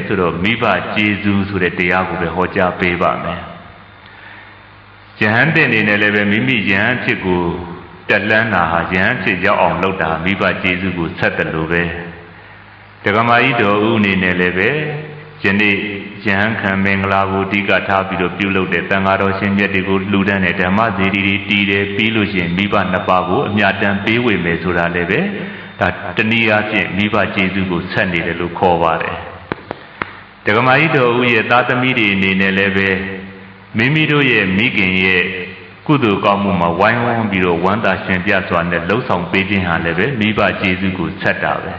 ဆိုတော့မိဘကျေးဇူးဆိုတဲ့တရားကိုပဲဟောကြားပေးပါမယ်။ယဟန်တဲ့အနေနဲ့လည်းပဲမိမိယဟန်ဖြစ်ကိုတက်လန်းတာဟာယဟန်ဖြစ်ရောက်အောင်လုပ်တာမိဘကျေးဇူးကိုဆက်တယ်လို့ပဲဒကမာကြီးတော်ဦးအနေနဲ့လည်းပဲယနေ့ယဟန်ခံမင်္ဂလာကိုအဓိကထားပြီးတော့ပြုလုပ်တဲ့တန်ဃာတော်ရှင်မြတ်တွေကိုလှူဒန်းတဲ့ဓမ္မစေတီတွေတည်တယ်ပြီးလို့ရှိရင်မိဘနှစ်ပါးကိုအမြတ်တမ်းပေးဝေမယ်ဆိုတာလည်းပဲဒါတနည်းအားဖြင့်မိဘကျေးဇူးကိုဆက်နေတယ်လို့ခေါ်ပါတယ်ဒကမာကြီးတော်ဦးရဲ့သားသမီးတွေအနေနဲ့လည်းပဲမိမိတို့ရဲ့မိခင်ရဲ့ကုသိုလ်ကောင်းမှုမှာဝိုင်းဝန်းပြီးတော့ဝမ်းသာရှင်ပြစွာနဲ့လှုပ်ဆောင်ပေးခြင်းဟာလည်းပဲမိဘကျေးဇူးကိုဆက်တာပဲ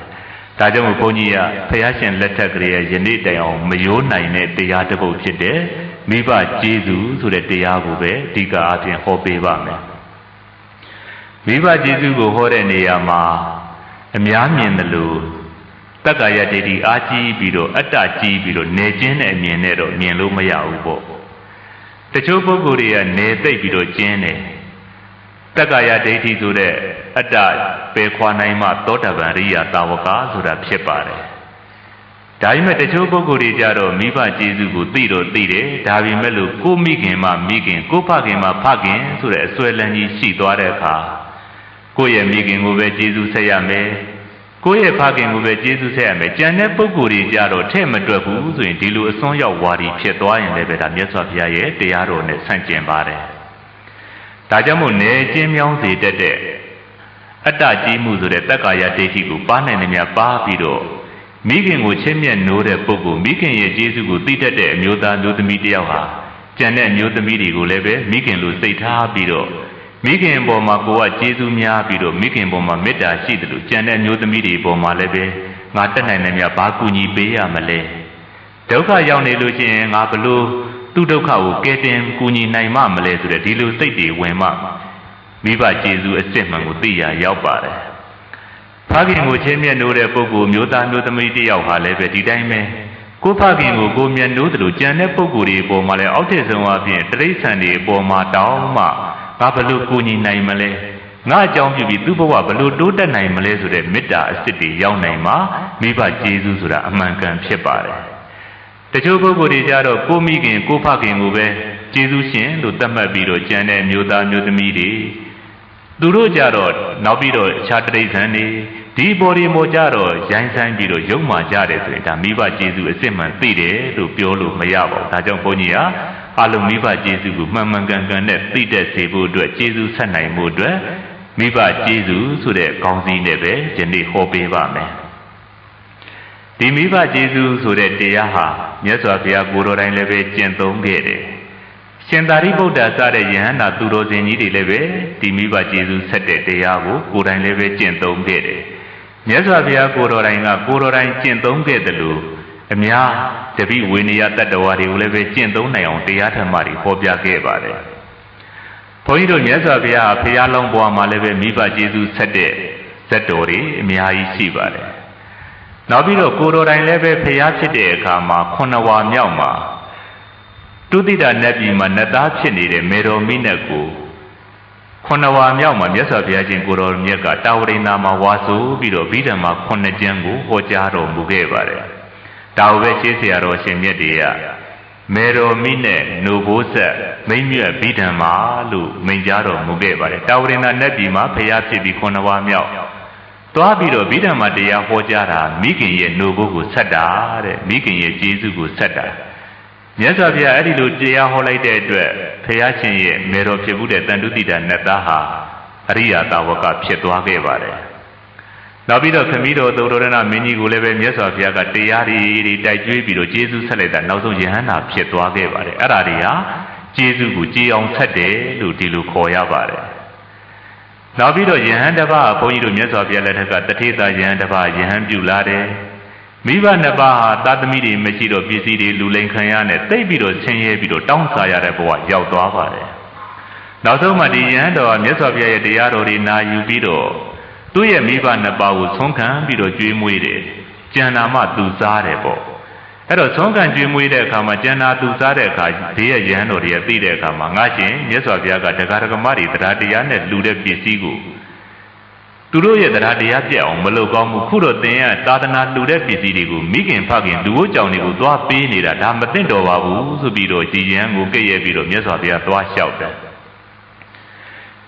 ဒါကြောင့်မို့ဘုန်းကြီးကဖယားရှင်လက်ထက်ကလေးရဲ့ယနေ့တိုင်အောင်မယိုးနိုင်တဲ့တရားတစ်ပုဒ်ဖြစ်တဲ့မိဘကျေးဇူးဆိုတဲ့တရားကိုပဲအဓိကအားဖြင့်ဟောပေးပါမယ်မိဘကျေးဇူးကိုဟောတဲ့နေရာမှာအများမြင်တယ်လို့တက္ကရာဒိဋ္ဌိအားကြီးပြီးတော့အတ္တကြီးပြီးတော့နေခြင်းတဲ့အမြင်နဲ့တော့မြင်လို့မရဘူးပေါ့တချို့ပုဂ္ဂိုလ်တွေကနေသိပ်ပြီးတော့ကျင်းတယ်တက္ကရာဒိဋ္ဌိဆိုတဲ့အတ္တပယ်ခွာနိုင်မှသောတာပန်ရိယာတာဝကဆိုတာဖြစ်ပါတယ်ဒါပေမဲ့တချို့ပုဂ္ဂိုလ်တွေကြတော့မိဘကျေးဇူးကိုသိတော့သိတယ်ဒါပေမဲ့လို့ကိုမိခင်မှမိခင်ကိုဖခင်မှဖခင်ဆိုတဲ့အစွဲလန်းကြီးရှိသွားတဲ့အခါကိုယ့်ရဲ့မိခင်ကိုပဲကျေးဇူးဆက်ရမယ်ကိုယ့်ရဲ့ဖခင်ကိုပဲကျေးဇူးဆက်ရမယ်ကြံတဲ့ပုဂ္ဂိုလ်တွေကြတော့ထဲ့မတွက်ဘူးဆိုရင်ဒီလိုအစွန်းရောက်ဝါဒီဖြစ်သွားရင်လည်းပဲဒါမြတ်စွာဘုရားရဲ့တရားတော်နဲ့ဆန့်ကျင်ပါတယ်ဒါကြောင့်မို့နေချင်းမြောင်းစေတတ်တဲ့အတ္တကြီးမှုဆိုတဲ့တက္ကာယဒိဋ္ဌိကိုပါနိုင်နေမြပါပြီးတော့မိခင်ကိုချစ်မြတ်နိုးတဲ့ပုဂ္ဂိုလ်မိခင်ရဲ့ကျေးဇူးကိုသိတတ်တဲ့အမျိုးသားမျိုးသမီးတယောက်ဟာကြံတဲ့အမျိုးသမီးတွေကိုလည်းပဲမိခင်လိုစိတ်ထားပြီးတော့မိခင်ပေါ်မှာကိုကကျေးဇူးများပြီးတော့မိခင်ပေါ်မှာမေတ္တာရှိတယ်လို့ကြံတဲ့အမျိုးသမီးတွေပေါ်မှာလည်းပဲငါတက်နိုင်နေမြဘာကူညီပေးရမလဲဒုက္ခရောက်နေလို့ရှိရင်ငါဘလို့သူ့ဒုက္ခကိုကယ်တင်ကူညီနိုင်မှမလဲဆိုတဲ့ဒီလိုစိတ်တွေဝင်မှမိဘကျေးဇူးအစစ်မှန်ကိုသိရရောက်ပါတယ်ဖခင်ကိုချင်းမြတ်နိုးတဲ့ပုဂ္ဂိုလ်မျိုးသားမျိုးသမီးတယောက်ဟာလည်းပဲဒီတိုင်းပဲကိုဖခင်ကိုကိုမြတ်နိုးတယ်လို့ကြံတဲ့ပုဂ္ဂိုလ်တွေပေါ်မှာလည်းအောက်ထစ်ဆုံးအပြင်တိရစ္ဆာန်တွေပေါ်မှာတောင်းမှငါဘလို့ကူညီနိုင်မလဲငါအကြောင်းပြုပြီးသူ့ဘဝဘလို့တိုးတက်နိုင်မလဲဆိုတဲ့မေတ္တာအစစ်တွေရောက်နိုင်မှာမိဘကျေးဇူးဆိုတာအမှန်ကန်ဖြစ်ပါတယ်တချို့ပုဂ္ဂိုလ်တွေကြတော့ကိုမိခင်ကိုဖခင်ကိုပဲကျေးဇူးရှင်လို့သတ်မှတ်ပြီးတော့ကြံတဲ့မျိုးသားမျိုးသမီးတွေသူတို့ကြတော့နောက်ပြီးတော့အခြားတိရစ္ဆာန်တွေဒီပေါ်ဒီမောကြတော့ရိုင်းဆိုင်ပြီးတော့ယုံမှကြတယ်ဆိုရင်ဒါမိဘကျေးဇူးအစစ်မှန်သိတယ်လို့ပြောလို့မရပါဘူးဒါကြောင့်ဘုန်းကြီးကအလုံးမိဘကျေးဇူးကိုမှန်မှန်ကန်ကန်နဲ့သိတတ်စေဖို့အတွက်ကျေးဇူးဆက်နိုင်မှုအတွက်မိဘကျေးဇူးဆိုတဲ့ကောင်းစီးနဲ့ပဲယနေ့ဟောပေးပါမယ်ဒီမိဘကျေးဇူးဆိုတဲ့တရားဟာမြတ်စွာဘုရားကိုယ်တော်တိုင်လည်းပဲကျင့်သုံးခဲ့တယ်ရှင်သာရိပုတ္တရာစတဲ့ယဟန္တာသူတော်စင်ကြီးတွေလည်းပဲဒီမိဘကျေးဇူးဆက်တဲ့တရားကိုကိုယ်တိုင်လည်းပဲကျင့်သုံးခဲ့တယ်မြတ်စွာဘုရားကိုယ်တော်တိုင်ကကိုယ်တော်တိုင်ကျင့်သုံးခဲ့တယ်လို့အများတပိဝေနယတတ္တဝါတွေကိုလည်းပဲကျင့်သုံးနိုင်အောင်တရားဓမ္မတွေဟောပြခဲ့ပါတယ်ဘုန်းကြီးတို့မြတ်စွာဘုရားဖရာလောင်းဘွားမှာလည်းပဲမိဘကျေးဇူးဆက်တဲ့ဇတ်တော်တွေအများကြီးရှိပါတယ်နောက်ပြီးတော့ကိုယ်တော်တိုင်လည်းပဲဖရာဖြစ်တဲ့အခါမှာ9ဝါမြောက်မှာတုတိတနတ်ပြည်မှာနတ်သားဖြစ်နေတဲ့မေတော်မိနတ်ကို9ဝါမြောက်မှာမြတ်စွာဘုရားရှင်ကိုယ်တော်မြတ်ကတာဝရိန္ဒာမှာဝါဆိုပြီးတော့ဗိဓမ္မာ9ကျမ်းကိုဟောကြားတော်မူခဲ့ပါတယ်ဒါကိုပဲရှင်းဆရာတော်ရှင်မြတ်တွေကမေတော်မိနဲ့နှုတ်ဘိုးဆက်မိမ့်မြတ်ဗိဓမ္မာလို့မိန့်ကြားတော်မူခဲ့ပါတယ်တာဝရိန္ဒာနတ်ပြည်မှာဖရာဖြစ်ပြီး9ဝါမြောက်သွားပြီးတော့ဗိဓမ္မာတရားဟောကြားတာမိခင်ရဲ့နှုတ်ဘိုးကိုဆက်တာတဲ့မိခင်ရဲ့ကျေးဇူးကိုဆက်တာမြတ်စွာဘုရားအဲ့ဒီလိုတရားဟောလိုက်တဲ့အတွက်ဘုရားရှင်ရဲ့မေတော်ဖြစ်မှုတဲ့တန်တုတိတာနတ်သားဟာအရိယာတာဝကဖြစ်သွားခဲ့ပါတယ်နောက်ပြီးတော့ခမည်းတော်သုတ္တရဏမင်းကြီးကိုလည်းပဲမြတ်စွာဘုရားကတရားတွေတိုက်ကျွေးပြီးတော့ကျေးဇူးဆက်လိုက်တာနောက်ဆုံးယဟန္တာဖြစ်သွားခဲ့ပါတယ်အဲ့ဒါတွေဟာကျေးဇူးကိုကြည်အောင်ဆက်တယ်လို့ဒီလိုခေါ်ရပါတယ်နောက်ပြီးတော့ယဟန်တစ်ပါးဘုန်းကြီးတို့မြတ်စွာဘုရားလက်ထက်ကတထေသာယဟန်တစ်ပါးယဟန်ပြုလာတယ်မိဘနှစ်ပါးဟာသာသမီတွေမရှိတော့ပစ္စည်းတွေလူလိမ်ခံရနဲ့တိတ်ပြီးတော့ဆင်းရဲပြီးတော့တောင်းစားရတဲ့ဘဝရောက်သွားပါတယ်နောက်ဆုံးမှဒီယဟန်တော်မြတ်စွာဘုရားရဲ့တရားတော်တွေနာယူပြီးတော့သူ့ရဲ့မိဘနှစ်ပါးကိုဆုံးခံပြီးတော့ကြွေးမွေးတယ်ကျန်နာမှသူစားတယ်ပေါ့အဲ့တော့ဆုံးခံကြွေးမွေးတဲ့အခါမှာကျန်နာသူစားတဲ့အခါဒီရဲ့ယဟန်တော်တွေကသိတဲ့အခါမှာငါရှင်မြတ်စွာဘုရားကဒကာဒကမတွေတရားနဲ့လူတဲ့ပစ္စည်းကို သူတို့ရဲ့တရားတရားပြတ်အောင်မလုပ်ကောင်းမှုခုတော့တင်ရသာသနာလူတဲ့ပစ္စည်းတွေကိုမိခင်ဖခင်လူ့ကြောင့်တွေကိုသွားပေးနေတာဒါမသိတော့ပါဘူးဆိုပြီးတော့ကြည်ရန်ကိုကဲ့ရဲ့ပြီးတော့မြတ်စွာဘုရားသွားလျှောက်တယ်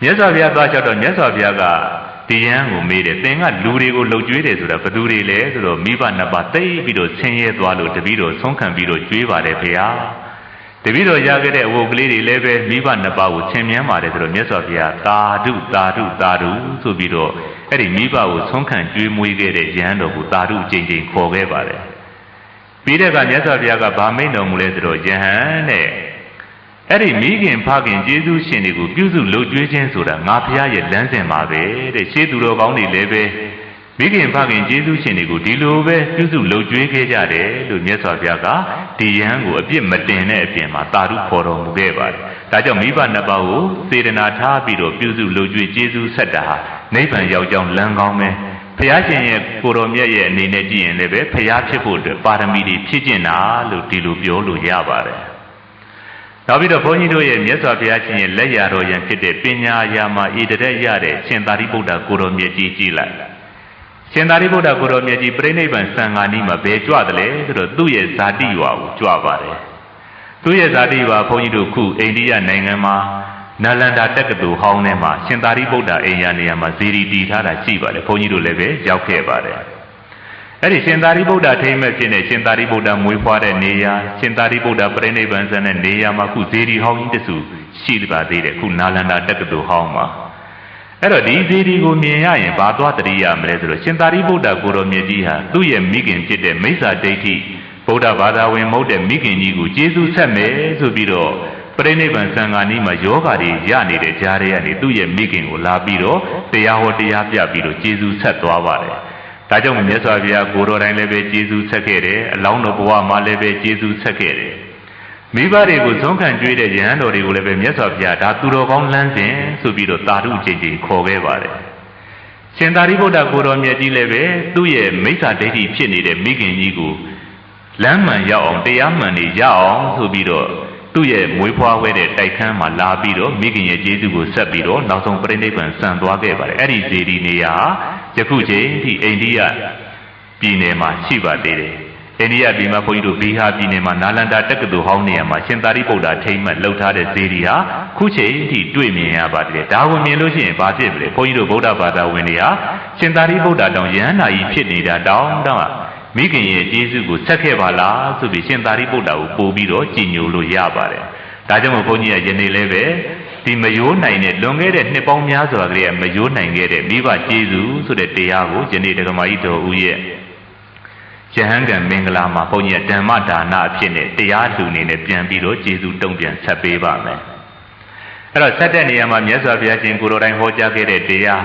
မြတ်စွာဘုရားသွားလျှောက်တော့မြတ်စွာဘုရားကဒီရန်ကိုမေးတယ်သင်ကလူတွေကိုလှုပ်ကြွေးတယ်ဆိုတာဘယ်သူတွေလဲဆိုတော့မိဘနှစ်ပါးတိတ်ပြီးတော့ဆင်းရဲသွားလို့တပည့်တော်ဆုံးခံပြီးတော့ကြွေးပါတယ်ဖေဟာတပည့်တော်ရခဲ့တဲ့အဝတ်ကလေးတွေလည်းပဲမိဘနှစ်ပါးကိုဆင်မြန်းပါတယ်ဆိုတော့မြတ်စွာဘုရားသာဓုသာဓုသာဓုဆိုပြီးတော့အဲ့ဒီမိဘကိုဆုံးခံကြွေးမွေးခဲ့တဲ့ရဟန်းတော်ကိုသာဓုအကျဉ်းချင်းခေါ်ခဲ့ပါတယ်ပြီးတဲ့အခါမြတ်စွာဘုရားကဗာမိန်တော်မူလဲဆိုတော့ယဟန်တဲ့အဲ့ဒီမိခင်ဖခင်ကျေးဇူးရှင်တွေကိုပြုစုလုပ်ကျွေးခြင်းဆိုတာငါဘုရားရဲ့လမ်းစဉ်ပါပဲတဲ့ရှေးသူတော်ကောင်းတွေလည်းပဲမိခင်ဖခင်ကျေးဇူးရှင်တွေကိုဒီလိုပဲပြုစုလုပ်ကျွေးခဲ့ကြတယ်လို့မြတ်စွာဘုရားကဒီယဟန်ကိုအပြစ်မတင်တဲ့အပြင်မှာသာဓုခေါ်တော်မူခဲ့ပါတယ်ဒါကြောင့်မိဘနှစ်ပါးကိုစေတနာထားပြီးတော့ပြုစုလုပ်ကျွေးကျေးဇူးဆက်တာဟာနိဗ္ဗာန်ရောက်ကြောင်းလမ်းကောင်းပဲဘုရားရှင်ရဲ့ကိုတော်မြတ်ရဲ့အနေနဲ့ကြည့်ရင်လည်းပဲဘုရားဖြစ်ဖို့အတွက်ပါရမီတွေဖြည့်ကျင့်တာလို့ဒီလိုပြောလို့ရပါတယ်နောက်ပြီးတော့ဘုန်းကြီးတို့ရဲ့မြတ်စွာဘုရားရှင်ရဲ့လက်ရာတော်ရန်ဖြစ်တဲ့ပညာရာမှာဣတရက်ရတဲ့ရှင်သာရိပုတ္တကိုတော်မြတ်ကြီးကြည်လိုက်ရှင်သာရိပုတ္တကိုတော်မြတ်ကြီးပြိဋိဘံစံဃာနီးမှာဘယ်ကြွတယ်လဲဆိုတော့သူ့ရဲ့ဇာတိရွာကိုကြွပါတယ်သူ့ရဲ့ဇာတိရွာဘုန်းကြီးတို့ခုအိန္ဒိယနိုင်ငံမှာနာလန္ဒာတက္ကသိုလ်ဟောင်းထဲမှာရှင်သာရိပုတ္တအိမ်ယာနေရာမှာဇီရီတည်ထားတာရှိပါတယ်ဘုန်းကြီးတို့လည်းပဲရောက်ခဲ့ပါတယ်အဲ့ဒီရှင်သာရိပုတ္တထိမ့်မဲ့ဖြစ်နေရှင်သာရိပုတ္တမွေးဖွားတဲ့နေရာရှင်သာရိပုတ္တပြိဋိဘံစံတဲ့နေရာမှာခုဇီရီဟောင်းကြီးတစုရှိပါသေးတယ်ခုနာလန္ဒာတက္ကသိုလ်ဟောင်းမှာအဲ့တော့ဒီဇီရီကိုမြင်ရရင်ဘာသွားတရိယာမလဲဆိုတော့ရှင်သာရိပုတ္တကိုတော်မြတ်ကြီးဟာသူ့ရဲ့မိခင်ဖြစ်တဲ့မိစ္ဆာဒိဋ္ဌိဗုဒ္ဓဘာသာဝင်မဟုတ်တဲ့မိခင်ကြီးကိုကျေးဇူးဆက်မယ်ဆိုပြီးတော့ပြိဋိဘံစံဃာနီးမှာယောဂါတွေရနေတဲ့ကြားထဲကနေသူ့ရဲ့မိခင်ကိုလာပြီးတော့တရားဟောတရားပြပြီးတော့ကျေးဇူးဆက်သွားပါတယ်ဒါကြောင့်မြတ်စွာဘုရားကိုတော်တိုင်းလည်းပဲကျေးဇူးဆက်ခဲ့တယ်အလောင်းတော်ဘဝမှာလည်းပဲကျေးဇူးဆက်ခဲ့တယ်မိဘတွေကိုဆုံးခံကြွေးတဲ့ယဟန်တော်တွေကိုလည်းပဲမြတ်စွာဘုရားဒါသူတော်ကောင်းလမ်းစဉ်ဆိုပြီးတော့သာဓုချင်းချင်းခေါ်ခဲ့ပါတယ်ရှင်သာရိပုတ္တကိုတော်မြတ်ကြီးလည်းပဲသူ့ရဲ့မိစ္ဆာဒိဋ္ဌိဖြစ်နေတဲ့မိခင်ကြီးကိုလမ်းမှန်ရောက်အောင်တရားမှန်နေရအောင်ဆိုပြီးတော့သူ့ရဲ့မွေးဖွားခဲ့တဲ့တိုက်ခန်းမှာလာပြီးတော့မိခင်ရဲ့ကျေးဇူးကိုဆက်ပြီးတော့နောက်ဆုံးပြိဋိဘံစံသွားခဲ့ပါတယ်အဲ့ဒီဇေဒီနေရာယခုချိန်ထိအိန္ဒိယပြည်နယ်မှာရှိပါသေးတယ်အိန္ဒိယပြည်မှာဘုန်းကြီးတို့ဘီဟာပြည်နယ်မှာနာလန္ဒာတက္ကသိုလ်ဟောင်းနေရာမှာရှင်သာရိပုတ္တထိမ့်မှတ်လှုပ်ထားတဲ့ဇေဒီဟာခုချိန်ထိတွေ့မြင်ရပါတယ်ဒါကိုမြင်လို့ရှိရင်ဘာဖြစ်မလဲဘုန်းကြီးတို့ဗုဒ္ဓဘာသာဝင်တွေဟာရှင်သာရိပုတ္တတောင်ယဟန္တာကြီးဖြစ်နေတာတောင်မိခင်ရဲ့ကျေးဇူးကိုဆက်ခဲ့ပါလားဆိုပြီးရှင်သာရိပုတ္တကိုပို့ပြီးတော့ကြည်ညိုလို့ရပါတယ်ဒါကြောင့်မို့ဘုန်းကြီးကယနေ့လည်းပဲဒီမယိုးနိုင်တဲ့လွန်ခဲ့တဲ့နှစ်ပေါင်းများစွာကလေးကမယိုးနိုင်ခဲ့တဲ့မိဘကျေးဇူးဆိုတဲ့တရားကိုယနေ့ဒကမာကြီးတော်ဦးရဲ့ယဟန်ကံမင်္ဂလာမှာဘုန်းကြီးကဓမ္မဒါနအဖြစ်နဲ့တရားလူနေနဲ့ပြန်ပြီးတော့ကျေးဇူးတုံ့ပြန်ဆက်ပေးပါမယ်အဲ့တော့ဆက်တဲ့နေရာမှာမြတ်စွာဘုရားရှင်ကိုယ်တော်တိုင်ဟောကြားခဲ့တဲ့တရာ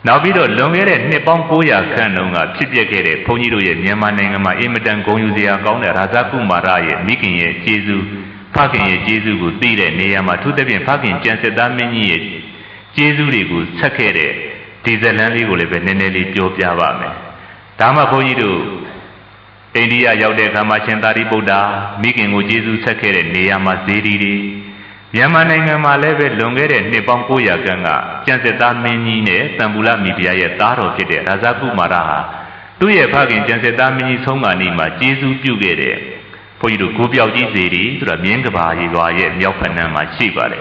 းနောက်ပြီးတော့လွန်ခဲ့တဲ့နှစ်ပေါင်း900ခန့်တုန်းကဖြစ်ပျက်ခဲ့တဲ့ဘုန်းကြီးတို့ရဲ့မြန်မာနိုင်ငံမှာအင်မတန်ဂုဏ်ယူစရာကောင်းတဲ့ရာဇကုမာရရဲ့မိခင်ရဲ့ကျေးဇူးဖခင်ရဲ့ကျေးဇူးကိုသိတဲ့နေရာမှာသူသဖြင့်ဖခင်ကျန်စစ်သားမင်းကြီးရဲ့ကျေးဇူးတွေကိုဆက်ခဲ့တဲ့ဒီဇလန်းလေးကိုလည်းပဲနည်းနည်းလေးပြောပြပါမယ်ဒါမှဘုန်းကြီးတို့အိန္ဒိယရောက်တဲ့အခါမှာရှင်သာရိပုတ္တမိခင်ကိုကျေးဇူးဆက်ခဲ့တဲ့နေရာမှာဇေဒီတွေမြန်မာနိုင်ငံမှာလည်းပဲလွန်ခဲ့တဲ့နှစ်ပေါင်း900ခန့်ကကျန်စစ်သားမင်းကြီးနဲ့တန်ပူလမိဖုရားရဲ့သားတော်ဖြစ်တဲ့ရာဇကုမာရဟာသူ့ရဲ့ဖခင်ကျန်စစ်သားမင်းကြီးဆုံးမနီမှာကျေးဇူးပြုခဲ့တဲ့ဘုန်းကြီးတို့ကိုပြောက်ကြီးဇေဒီဆိုတာမြင်းကဘာရေရွာရဲ့မြောက်ဖက်နှမ်းမှာရှိပါတယ်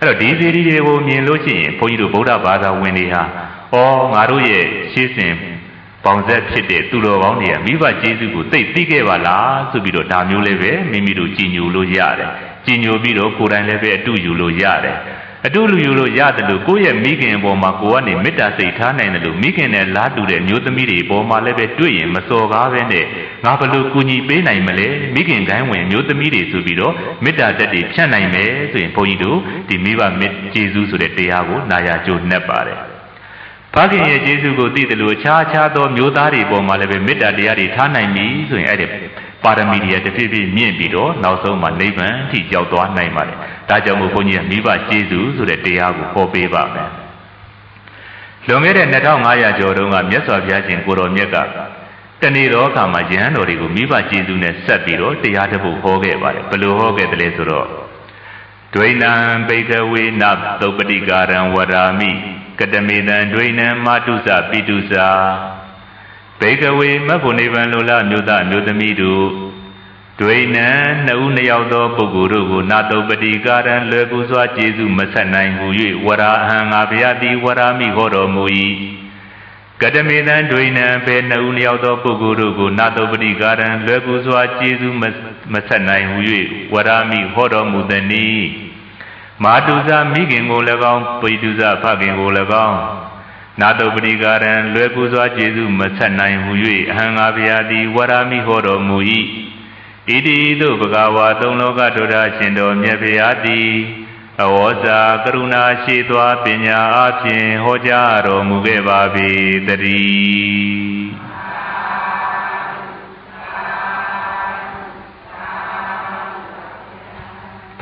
အဲ့တော့ဒီဇေဒီတွေကိုမြင်လို့ရှိရင်ဘုန်းကြီးတို့ဗုဒ္ဓဘာသာဝင်တွေဟာငါတို့ရဲ့ရှေးစဉ်ပေါင်ဆက်ဖြစ်တဲ့သူတော်ကောင်းတွေကမိဘကျေးဇူးကိုသိသိခဲ့ပါလားဆိုပြီးတော့ဒါမျိုးလေးပဲမိမိတို့ကြည်ညိုလို့ရတယ်ကြည်ညိုပြီးတော့ကိုယ်တိုင်လည်းပဲအတူယူလို့ရတယ်အတူလူယူလို့ရတယ်လို့ကိုယ့်ရဲ့မိခင်အပေါ်မှာကိုကနေမေတ္တာစိတ်ထားနိုင်တယ်လို့မိခင်နဲ့လားတူတဲ့မျိုးသမီးတွေအပေါ်မှာလည်းပဲတွေ့ရင်မစော်ကားပဲနဲ့ငါဘလို့ကူညီပေးနိုင်မလဲမိခင်ကိုင်းဝင်မျိုးသမီးတွေဆိုပြီးတော့မေတ္တာတက်တွေဖြန့်နိုင်မယ်ဆိုရင်ဘုန်းကြီးတို့ဒီမိဘကျေးဇူးဆိုတဲ့တရားကိုနာယာကျိုးနှက်ပါတယ်ဖခင်ရဲ့ကျေးဇူးကိုသိတယ်လို့အခြားသောမျိုးသားတွေပေါ်မှာလည်းပဲမေတ္တာတရားတွေထားနိုင်ပြီဆိုရင်အဲ့ဒီပါရမီတွေတဖြည်းဖြည်းမြင့်ပြီးတော့နောက်ဆုံးမှာနိဗ္ဗာန်ထိရောက်သွားနိုင်ပါတယ်ဒါကြောင့်မို့ဘုန်းကြီးကမိဘကျေးဇူးဆိုတဲ့တရားကိုဟောပေးပါမယ်လွန်ခဲ့တဲ့2500ကျော်တုန်းကမြတ်စွာဘုရားရှင်ကိုတော်မြတ်ကတဏှိတော်အခါမှာယဟန်တော်တွေကိုမိဘကျေးဇူးနဲ့ဆက်ပြီးတော့တရားတစ်ပုဒ်ဟောခဲ့ပါတယ်ဘယ်လိုဟောခဲ့တယ်လဲဆိုတော့ဒွိဏံဘိကဝေနသုပ္ပတိကာရံဝရာမိ ကတမေတံဒွိနံမာတုစပိတုစာဘေကဝေမဂ္ဂုနိဗ္ဗာန်လိုလားမြို့သားမြို့သမီးတို့ဒွိနံနှစ်ဦးနှစ်ယောက်သောပုဂ္ဂိုလ်တို့ကိုနာတုပတိကာရံလွယ်ကူစွာကျေးဇူးမဆက်နိုင်ဟု၍ဝရာဟံငါဘုရားသည်ဝရာမိဟောတော်မူ၏ကတမေတံဒွိနံဘေနှစ်ဦးနှစ်ယောက်သောပုဂ္ဂိုလ်တို့ကိုနာတုပတိကာရံလွယ်ကူစွာကျေးဇူးမဆက်နိုင်ဟု၍ဝရာမိဟောတော်မူသည်။မာတုဇမိခင်ကို၎င်းပိတုဇဖခင်ကို၎င်းနာတုပတိကာရံလွယ်ကူစွာကျေးဇူးမဆက်နိုင်ဟု၍အဟံငါဘုရားသည်ဝရာမိဟောတော်မူ၏ဣတိသို့ဘဂဝါသုံးလောကဒုရရှင်တော်မြတ်ဘုရားသည်အဝေါဇာကရုဏာရှိသောပညာအဖြင့်ဟောကြားတော်မူခဲ့ပါပေတည်း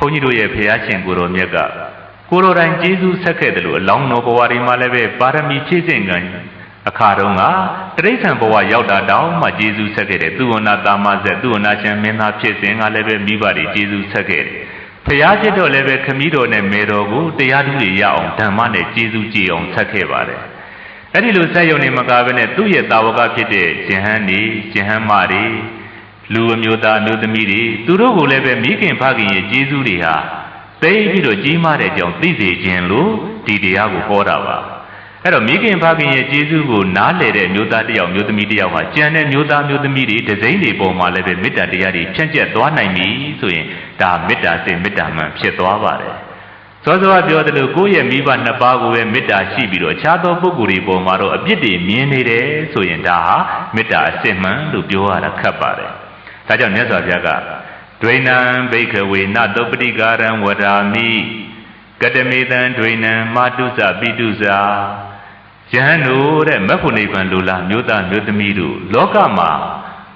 ဘုန်းကြီးတို့ရဲ့ဘုရားရှင်ကိုယ်တော်မြတ်ကကိုယ်တော်တိုင်ကျေးဇူးဆက်ခဲ့တယ်လို့အလောင်းတော်ဘဝတွေမှာလည်းပဲပါရမီဖြည့်စင်ကံအခါတုန်းကတိရစ္ဆာန်ဘဝရောက်တာတောင်မှကျေးဇူးဆက်ခဲ့တယ်သူဝနာတာမဇက်သူဝနာရှင်မင်းသားဖြစ်စဉ်ကလည်းပဲမိဘတွေကျေးဇူးဆက်ခဲ့တယ်ဘုရားဖြစ်တော့လည်းပဲခမည်းတော်နဲ့မေတော်ကိုတရားသူတွေရအောင်ဓမ္မနဲ့ကျေးဇူးကြည်အောင်ဆက်ခဲ့ပါတယ်အဲ့ဒီလိုဆက်ယုံနေမကားပဲနဲ့သူ့ရဲ့တာဝကဖြစ်တဲ့ရှင်ဟန်းတွေရှင်ဟန်းမတွေလူအမျိုးသားအမျိုးသမီးတွေသူတို့ကိုလည်းပဲမိခင်ဖခင်ရဲ့ကျေးဇူးတွေဟာသိပြီးတော့ကြီးမားတဲ့အကြောင်းသိစေခြင်းလို့ဒီတရားကိုဟောတာပါအဲ့တော့မိခင်ဖခင်ရဲ့ကျေးဇူးကိုနားလည်တဲ့မျိုးသားတစ်ယောက်မျိုးသမီးတစ်ယောက်ဟာကြံတဲ့မျိုးသားမျိုးသမီးတွေတစိမ့်တွေပေါ်မှာလည်းပဲမေတ္တာတရားတွေဖြန့်ကျက်သွားနိုင်ပြီဆိုရင်ဒါမေတ္တာစိတ်မေတ္တာမှန်ဖြစ်သွားပါတယ်စောစောပြောသလိုကိုယ့်ရဲ့မိဘနှစ်ပါးကိုပဲမေတ္တာရှိပြီးတော့အခြားသောပုဂ္ဂိုလ်တွေပေါ်မှာတော့အပြစ်တွေမြင်နေတယ်ဆိုရင်ဒါဟာမေတ္တာအစစ်မှန်လို့ပြောရတာခက်ပါတယ်ဒါကြောင့်မြတ်စွာဘုရားကဒွိနံဘိက္ခဝေနတုပတိကာရံဝရာမိကတမေတံဒွိနံမာတုစပိတုစာယဟန်တို့တဲ့မဂ္ဂုနိဗ္ဗာန်လိုလားမြို့သားမြို့သမီးတို့လောကမှာ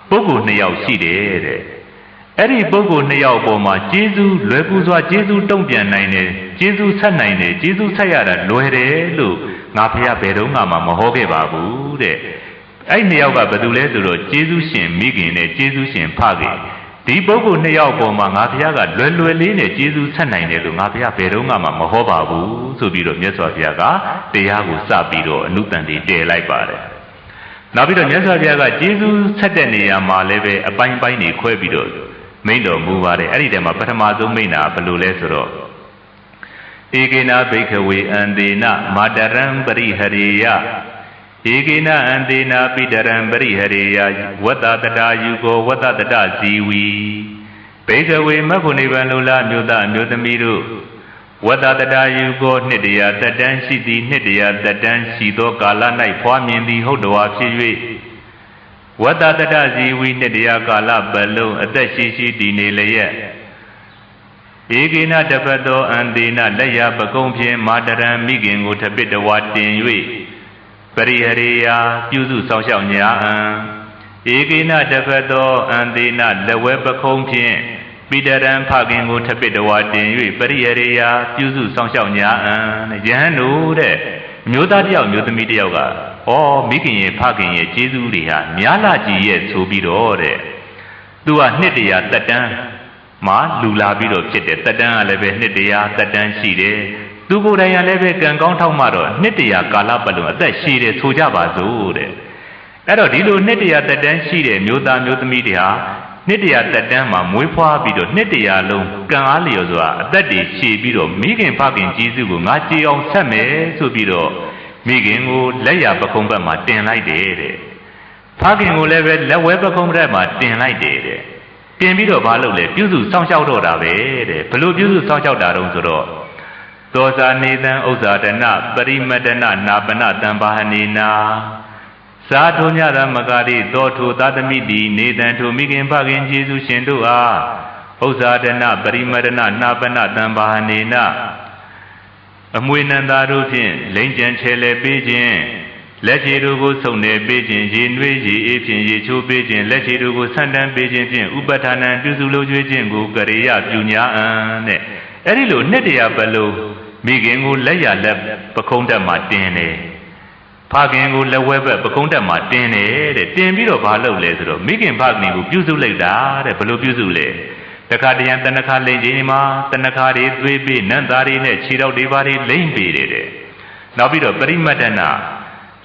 ပုဂ္ဂိုလ်နှစ်ယောက်ရှိတယ်တဲ့အဲ့ဒီပုဂ္ဂိုလ်နှစ်ယောက်ပေါ်မှာကျေးဇူးလွယ်ကူစွာကျေးဇူးတုံ့ပြန်နိုင်တယ်ကျေးဇူးဆက်နိုင်တယ်ကျေးဇူးဆက်ရတာလွယ်တယ်လို့ငါဖះဘယ်တော့မှမဟောခဲ့ပါဘူးတဲ့အဲ့နှစ်ယောက်ကဘယ်သူလဲဆိုတော့ကျေးဇူးရှင်မိခင်နဲ့ကျေးဇူးရှင်ဖခင်ဒီပုဂ္ဂိုလ်နှစ်ယောက်ပေါ်မှာငါဖះကလွယ်လွယ်လေးနဲ့ကျေးဇူးဆက်နိုင်တယ်လို့ငါဖះဘယ်တော့မှမဟောပါဘူးဆိုပြီးတော့မြတ်စွာဘုရားကတရားကိုစပြီးတော့အနုတ္တန်တွေတည်လိုက်ပါတယ်နောက်ပြီးတော့မြတ်စွာဘုရားကကျေးဇူးဆက်တဲ့နေရာမှာလည်းပဲအပိုင်းပိုင်းတွေခွဲပြီးတော့မိန့်တော်မူပါတယ်အဲ့ဒီတည်းမှာပထမဆုံးမိန့်တာဘယ်လိုလဲဆိုတော့ဧကေနဘိက္ခဝေအန္တေနမာတရံပရိဟရေယဧကေနအန္တေနပိတရံပရိဟရေယဝတ္တတတာယုကိုဝတ္တတတဇီဝီဘိက္ခဝေမဂ္ဂုနိဗ္ဗာန်လိုလားမြို့သားမြို့သမီးတို့ဝတ္တတတာယုကိုနှစ်တရာတက်တန်းရှိသည်နှစ်တရာတက်တန်းရှိသောကာလ၌ဖွားမြင်သည်ဟုတ်တော်ဖြစ်၍ဝတ္တတတဇီဝီနှစ်တရာကာလပတ်လုံးအသက်ရှိရှိတည်နေလျက်ဧကေနတပတ်သောအန္တေနလက်ရပကုံးဖြင့်မာတရံမိခင်ကိုထပိတဝါတင်၍ပရိဟရိယာပြုစုဆောင်ရှောက်ညာအံဧကေနတပတ်သောအန္တေနလက်ဝဲပကုံးဖြင့်ပိတရံဖခင်ကိုထပိတဝါတင်၍ပရိဟရိယာပြုစုဆောင်ရှောက်ညာအံယဟန်တို့တဲ့မျိုးသားတယောက်မျိုးသမီးတယောက်ကမိခင်ရဲ့ဖခင်ရဲ့ကျေးဇူးတွေဟာများလာကြည်ရဲ့ဆိုပြီးတော့တဲ့သူကနှစ်တရာတက်တန်းမှာလူလာပြီးတော့ဖြစ်တယ်တက်တန်းကလည်းပဲနှစ်တရာတက်တန်းရှိတယ်သူကိုယ်တိုင်ကလည်းပဲကံကောင်းထောက်မှတော့နှစ်တရာကာလပတ်လုံးအသက်ရှိတယ်ဆိုကြပါစို့တဲ့အဲ့တော့ဒီလိုနှစ်တရာတက်တန်းရှိတဲ့မျိုးသားမျိုးသမီးတွေဟာနှစ်တရာတက်တန်းမှာမွေးဖွားပြီးတော့နှစ်တရာလုံးကံအားလျော်စွာအသက်တွေရှည်ပြီးတော့မိခင်ဖခင်ကျေးဇူးကိုငါကြည်အောင်ဆက်မယ်ဆိုပြီးတော့မိခင်ကိုလက်ရပခုံးဘက်မှာတင်လိုက်တယ်တဲ့ဖခင်ကိုလည်းပဲလက်ဝဲပခုံးဘက်မှာတင်လိုက်တယ်တဲ့တင်ပြီးတော့ဘာလုပ်လဲပြုစုစောင့်ရှောက်တော့တာပဲတဲ့ဘလို့ပြုစုစောင့်ရှောက်တာတုံးဆိုတော့သောဇာနေတံဥစ္စာဒနပရိမတနာနာပနတံဘာဟနေနာသာထုံညသာမကာတိသောထုသာသမိတိနေတံထုမိခင်ဖခင်ကျေးဇူးရှင်တို့အားဥစ္စာဒနပရိမတနာနာပနတံဘာဟနေနာအမွေနန္တာတို့ဖြင့်လိမ့်ကြံချဲလဲပေးခြင်းလက်ချေတို့ကိုစုံနေပေးခြင်းရေနွေးရေအေးဖြင့်ရေချိုးပေးခြင်းလက်ချေတို့ကိုဆန့်တန်းပေးခြင်းဖြင့်ဥပဋ္ဌာဏံပြုစုလို့ကျွေးခြင်းကိုကရေယပြုညာအံတဲ့အဲ့ဒီလိုနှစ်တရာပတ်လုံးမိခင်ကိုလက်ရလက်ပခုံးတက်မှာတင်းတယ်ဖခင်ကိုလက်ဝဲဘက်ပခုံးတက်မှာတင်းတယ်တဲ့တင်းပြီးတော့ဘာလုပ်လဲဆိုတော့မိခင်ဖခင်ကိုပြုစုလိုက်တာတဲ့ဘယ်လိုပြုစုလဲတခါတရံတဏ္ဍခါလိမ့်ခြင်းမှာတဏ္ဍခါတွေသွေးပေးနန္တာတွေနဲ့ခြေထောက်တွေပါတွေလိမ့်ပေးတယ်တဲ့ နောက်ပြီးတော့ပရိမတ္တနာ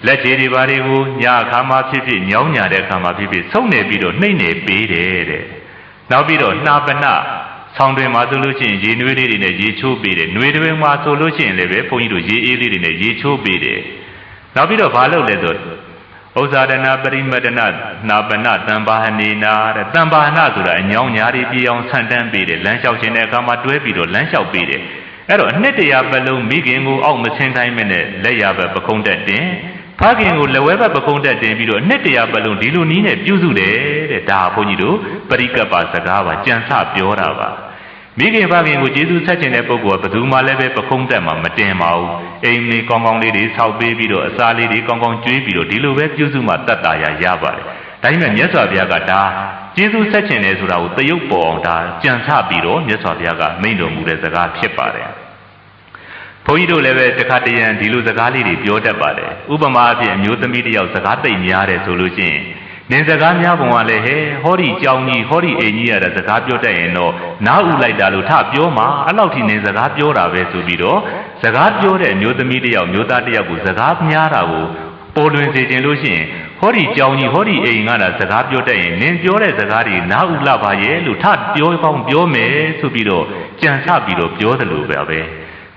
လက်ခြေတွေဘာတွေကိုညာအခါမှာဖြစ်ဖြစ်ညောင်းညာတဲ့အခါမှာဖြစ်ဖြစ်ဆုံးနေပြီးတော့နှိမ့်နေပေးတယ်တဲ့နောက်ပြီးတော့နှာပနဆောင်းတွင်မှာဆိုလို့ရှိရင်ရေနွေးလေးတွေနဲ့ရေချိုးပေးတယ်နွေတွင်မှာဆိုလို့ရှိရင်လည်းပဲဘုန်းကြီးတို့ရေအေးလေးတွေနဲ့ရေချိုးပေးတယ်နောက်ပြီးတော့ဘာလုပ်လဲဆိုဥဇာဒနာပရိမတ္တနာနာပနတံပါဟနေနာတဲ့တံပါဟနာဆိုတာအညောင်းညာတွေပြေအောင်ဆန့်တန်းပေးတယ်လမ်းလျှောက်ခြင်းတဲ့အခါမှာတွဲပြီးတော့လမ်းလျှောက်ပေးတယ်အဲ့တော့အနှစ်တရာပတ်လုံးမိခင်ကိုအောက်မဆင်းတိုင်းမဲ့နဲ့လက်ရဘက်ပကုံးတက်တင်ဖခင်ကိုလက်ဝဲဘက်ပကုံးတက်တင်ပြီးတော့အနှစ်တရာပတ်လုံးဒီလိုနည်းနဲ့ပြုစုတယ်တဲ့ဒါဘုန်းကြီးတို့ပရိကပ္ပစကားပါကြံစပြောတာပါမိခင်ဖခင်ကိုကျေးဇူးဆက်ခြင်းတဲ့ပုဂ္ဂိုလ်ကဘယ်သူမှလည်းပဲပကုံးတက်မှာမတင်ပါဘူးအိမ်လေးကောင်းကောင်းလေးတွေဆောက်ပေးပြီးတော့အစာလေးတွေကောင်းကောင်းကျွေးပြီးတော့ဒီလိုပဲပြုစုမှတတ်တာရပါတယ်ဒါပေမဲ့မြတ်စွာဘုရားကဒါကျေးဇူးဆက်ခြင်းတယ်ဆိုတာကိုသရုပ်ပေါ်အောင်ဒါကြံစပြီးတော့မြတ်စွာဘုရားကမိန့်တော်မူတဲ့စကားဖြစ်ပါတယ်ဘုန်းကြီးတို့လည်းပဲတခါတရံဒီလိုစကားလေးတွေပြောတတ်ပါတယ်ဥပမာအဖြစ်အမျိုးသမီးတယောက်စကားသိမ့်များတယ်ဆိုလို့ရှိရင်နင်စကားများပုံကလည်းဟောဒီကြောင်ကြီးဟောဒီအိမ်ကြီးရတဲ့စကားပြောတတ်ရင်တော့နားဥလိုက်တာလို့ထပြောမှာအဲ့လောက်ထိနင်စကားပြောတာပဲဆိုပြီးတော့စကားပြောတဲ့အမျိုးသမီးတယောက်မျိုးသားတယောက်ကိုစကားများတာကိုပေါ်လွင်စေခြင်းလို့ရှိရင်ဟောဒီကြောင်ကြီးဟောဒီအိမ်ကစကားပြောတတ်ရင်နင်ပြောတဲ့စကားတွေနားဥလာပါရဲ့လို့ထပြောကောင်းပြောမယ်ဆိုပြီးတော့ကြံစပြီးတော့ပြောတယ်လို့ပဲ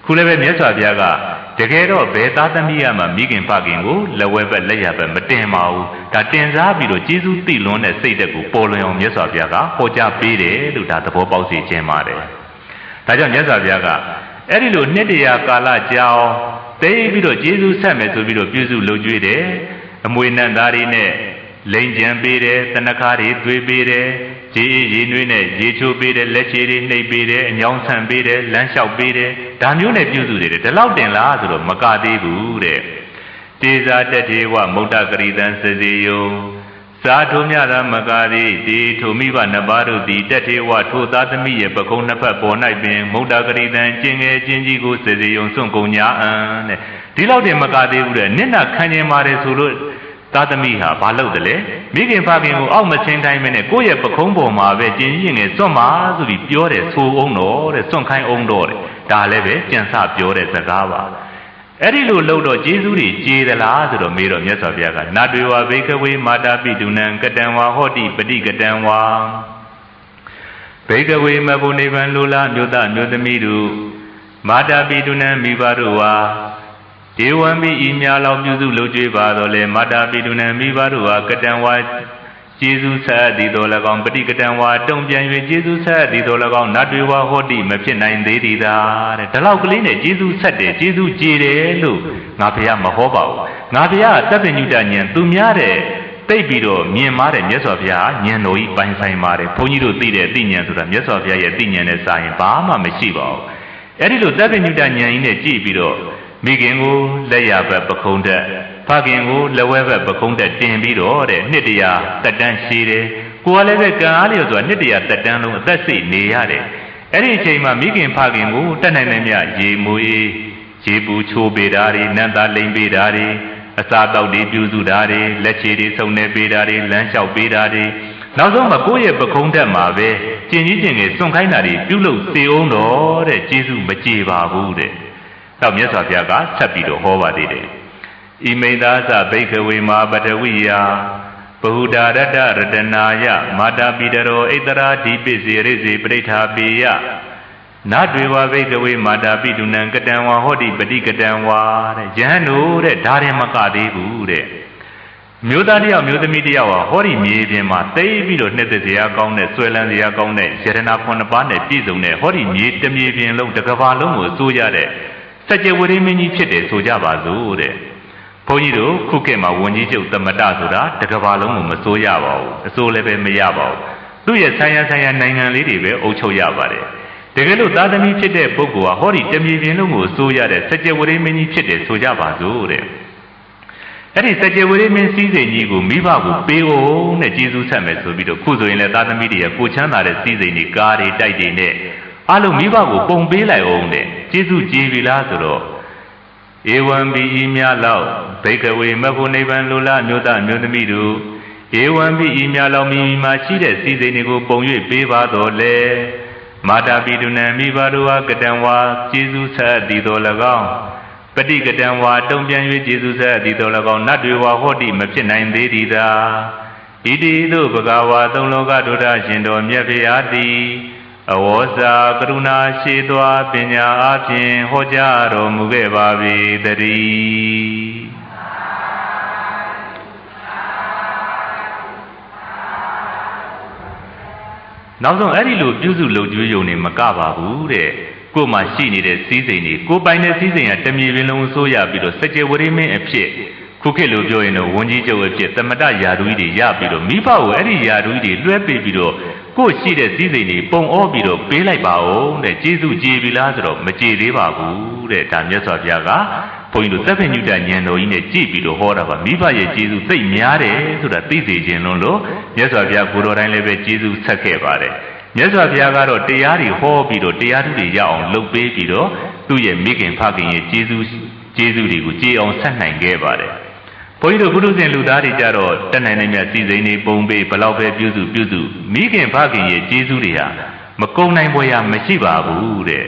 ခုလည်းပဲမြတ်စွာဘုရားကတကယ်တော့ဘယ်သားသမီးရမှမိခင်ဖခင်ကိုလက်ဝဲဘက်လက်ရဘက်မတင်ပါဘူးဒါတင်စားပြီးတော့ကျေးဇူးသိလွန်းတဲ့စိတ်တက်ကိုပေါ်လွင်အောင်မြတ်စွာဘုရားကဟောကြားပေးတယ်လို့ဒါသဘောပေါက်စေခြင်းပါတယ်ဒါကြောင့်မြတ်စွာဘုရားကအဲ့ဒီလိုနှစ်တရာကာလကြာအောင်သိပြီးတော့ကျေးဇူးဆက်မယ်ဆိုပြီးတော့ပြုစုလုပ်ကြွေးတယ်အမွေနတ်သားတွေနဲ့လိန်ကြံပေးတယ်တဏှာတွေသွေးပေးတယ်ရေရေနွေးနဲ့ရေချိုးပေးတယ်လက်ချေတွေနှိပ်ပေးတယ်အညောင်းဆန်ပေးတယ်လမ်းလျှောက်ပေးတယ်ဒါမျိုးနဲ့ပြုစုတယ်ဒီလောက်တင်လားဆိုတော့မကသေးဘူးတဲ့တေဇာတတေဝမုဒ္ဒကရိတံစစေယုသာထုမြတာမကသေးဒီထုမိဘနှစ်ပါးတို့သည်တတေဝထိုသားသမီးရဲ့ပကုံးနှစ်ဖက်ပေါ်၌ပင်မုဒ္ဒကရိတံကျင်ငယ်ချင်းကြီးကိုစစေယုစွန့်ကုန်ညာအံတဲ့ဒီလောက်တင်မကသေးဘူးတဲ့နင့်နာခံကျင်ပါတယ်ဆိုလို့သားသမီးဟာဘာလုပ်တယ်လဲမိခင်ဖခင်ကိုအောက်မချင်းတိုင်းမနဲ့ကိုယ့်ရဲ့ပခုံးပေါ်မှာပဲကျင်ကြီးငယ်စွန့်ပါဆိုပြီးပြောတယ်ဆိုအောင်တော့တဲ့စွန့်ခိုင်းအောင်တော့တဲ့ဒါလည်းပဲကြံစပြောတဲ့စကားပါအဲ့ဒီလိုလုပ်တော့ကျေးဇူးတွေကျေသလားဆိုတော့မေးတော့မြတ်စွာဘုရားကနတ်တွေဝါဘေကဝေမာတာပိတုနံကတံဝါဟောတိပတိကတံဝါဘေကဝေမဘုန်နိဗ္ဗာန်လိုလားမြို့သားမြို့သမီးတို့မာတာပိတုနံမိဘတို့ဟာဒေဝံမိဤများလောက်ပြုစုလုပ်ကြွေးပါတော့လေမာတာပိတုနံမိဘတို့ဟာကတံဝါကျေးဇူးဆက်သည်တော်၎င်းပฏิကတံဝါတုံပြန်၍ကျေးဇူးဆက်သည်တော်၎င်းနတ်တွေဝါဟောတိမဖြစ်နိုင်သေးသည်သာတဲ့ဒါလောက်ကလေးနဲ့ကျေးဇူးဆက်တယ်ကျေးဇူးကြည်တယ်လို့ငါဘုရားမဟောပါဘူးငါဘုရားသဗ္ဗညုတဉာဏ်သူများတဲ့သိပြီးတော့မြင်မာတဲ့မြတ်စွာဘုရားဉာဏ်တော်ဤပိုင်ဆိုင်ပါတယ်ဘုန်းကြီးတို့သိတဲ့သိဉာဏ်ဆိုတာမြတ်စွာဘုရားရဲ့သိဉာဏ်နဲ့စာရင်ဘာမှမရှိပါဘူးအဲ့ဒီလိုသဗ္ဗညုတဉာဏ်ဤနဲ့ကြည့်ပြီးတော့မိခင်ကိုလက်ရဘက်ပခုံးတက်ဖခင်ကိုလက်ဝဲဘက်ပခုံးတက်တင်ပြီးတော့တဲ့နှစ်တရာတက်တန်းရှိတယ်ကိုယ်ကလည်းပဲကံအားလျော်ဆိုတာနှစ်တရာတက်တန်းလုံးအသက်စိတ်နေရတယ်အဲ့ဒီအချိန်မှာမိခင်ဖခင်ကိုတက်နိုင်တဲ့မြရေမွေးရေပူချိုးပေးတာတွေနန်းသားလိမ်ပေးတာတွေအစာတောက်တွေပြုစုတာတွေလက်ချေတွေစုံနေပေးတာတွေလမ်းလျှောက်ပေးတာတွေနောက်ဆုံးမှာကိုယ့်ရဲ့ပခုံးတက်မှာပဲကျင်ကြီးကျင်ငယ်စွန့်ခိုင်းတာတွေပြုလုပ်စေအောင်တော့တဲ့ကျေးဇူးမကြေပါဘူးတဲ့တော့မြတ်စွာဘုရားကဆက်ပြီးတော့ဟောပါသေးတယ်ဣမိန်သာသဘိက္ခဝေမာပတဝိယဘဟုဒရတ္တရတနာယမာတာပိတရောဣတရာဒီပိစေရိစေပရိဋ္ဌာပေယနတ်တွေဝဘိက္ခဝေမာတာပိတုနံကတံဝါဟောတိပတိကတံဝါတဲ့ယဟန်တို့တဲ့ဒါရင်မကသေးဘူးတဲ့မျိုးသားတယောက်မျိုးသမီးတယောက်ဟာဟောဒီမြေပြင်မှာသိပြီးတော့နှစ်သက်စရာကောင်းတဲ့ဆွဲလန်းစရာကောင်းတဲ့ယရဏ9ပါးနဲ့ပြည့်စုံတဲ့ဟောဒီမြေတမြေပြင်လုံးတစ်ကမ္ဘာလုံးကိုစိုးရတဲ့စัจ java ဝိမင်းကြီးဖြစ်တယ်ဆိုကြပါစို့တဲ့ဘုန်းကြီးတို့ခုခေတ်မှာဝန်ကြီးချုပ်သမတဆိုတာတစ်ကမ္ဘာလုံးကိုမစိုးရပါဘူးအစိုးလည်းပဲမရပါဘူးသူ့ရဲ့ဆိုင်ရာနိုင်ငံလေးတွေပဲအုပ်ချုပ်ရပါတယ်တကယ်လို့သားသမီးဖြစ်တဲ့ပုဂ္ဂိုလ်ဟာဟောဒီတမြေပြင်လုံးကိုစိုးရတဲ့စัจ java ဝိမင်းကြီးဖြစ်တယ်ဆိုကြပါစို့တဲ့အဲ့ဒီစัจ java ဝိမင်းစည်းစိမ်ကြီးကိုမိဘကိုပေးဖို့နဲ့ကျေးဇူးဆက်မယ်ဆိုပြီးတော့ခုဆိုရင်လည်းသားသမီးတွေကကိုချမ်းသာတဲ့စည်းစိမ်ကြီးကားတွေတိုက်တွေနဲ့အလုံးမိဘကိုပုံပေးလိုက်အောင်တဲ့ကျေးဇူးကြည်ပြီလားဆိုတော့ဧဝံဘိဤများလောက်ဘိက္ခဝေမဘုနိဗ္ဗာန်လိုလားမြို့သားမြို့သမီးတို့ဧဝံဘိဤများလောက်မိမိမှာရှိတဲ့စည်းစိမ်တွေကိုပုံ၍ပေးပါတော်လေမာတာပိတုနံမိဘတို့ဟာကတံဝါကျေးဇူးဆက်သည်တော်၎င်း ပฏิကတံဝါတုံပြန်၍ကျေစုဆက်သည်တော်၎င်းနတ်တွေဝါဟောတိမဖြစ်နိုင်သေးသည်သာဣတိတို့ဘဂဝါသုံးလောကဒုဒ္ဒရှင်တော်မြတ်ဖျားသည်အဝေါစာကရုဏာရှိသောပညာအဖြင့်ဟောကြားတော်မူခဲ့ပါ၏တည်းနောက်ဆုံးအဲ့ဒီလိုပြုစုလုပ်ကြွေးယုံနေမကပါဘူးတဲ့ကိုယ်မှရှိနေတဲ့စည်းစိမ်တွေကိုပိုင်တဲ့စည်းစိမ်ကတမြေပြင်လုံးဆိုးရပြီးတော့စကြဝဠာမင်းအဖြစ်ခုခေတ်လိုပြောရင်တော့ဝန်ကြီးချုပ်အဖြစ်သမတရာထူးကြီးတွေရပြီးတော့မိဘကိုအဲ့ဒီရာထူးကြီးတွေလွှဲပေးပြီးတော့ကိုယ်ရှိတဲ့စည်းစိမ်တွေပုံအောပြီးတော့ပေးလိုက်ပါဦးတဲ့ကျေးဇူးကြည်ပြီလားဆိုတော့မကြည်သေးပါဘူးတဲ့ဒါမြတ်စွာဘုရားကဘုန်းကြီးတို့သဗ္ဗညုတဉာဏ်တော်ကြီးနဲ့ကြည်ပြီးတော့ဟောတာပါမိဘရဲ့ကျေးဇူးသိများတယ်ဆိုတာသိစေခြင်းလုံးလို့မြတ်စွာဘုရားကိုယ်တော်တိုင်းလည်းပဲကျေးဇူးဆက်ခဲ့ပါတယ်မြတ်စွာဘုရားကတော့တရားတွေဟောပြီးတော့တရားထုတွေရအောင်လုပ်ပေးပြီးတော့သူ့ရဲ့မိခင်ဖခင်ရဲ့ကျေးဇူးတွေကိုကြည်အောင်ဆက်နိုင်ခဲ့ပါတယ်ဘုန်းကြီးတို့ဘုရုဇင်လူသားတွေကြတော့တတ်နိုင်တဲ့မြတ်စီစိန်တွေပုံပေးဘလောက်ပဲပြုစုမိခင်ဖခင်ရဲ့ကျေးဇူးတွေဟာမကုံနိုင်ပွဲရမရှိပါဘူးတဲ့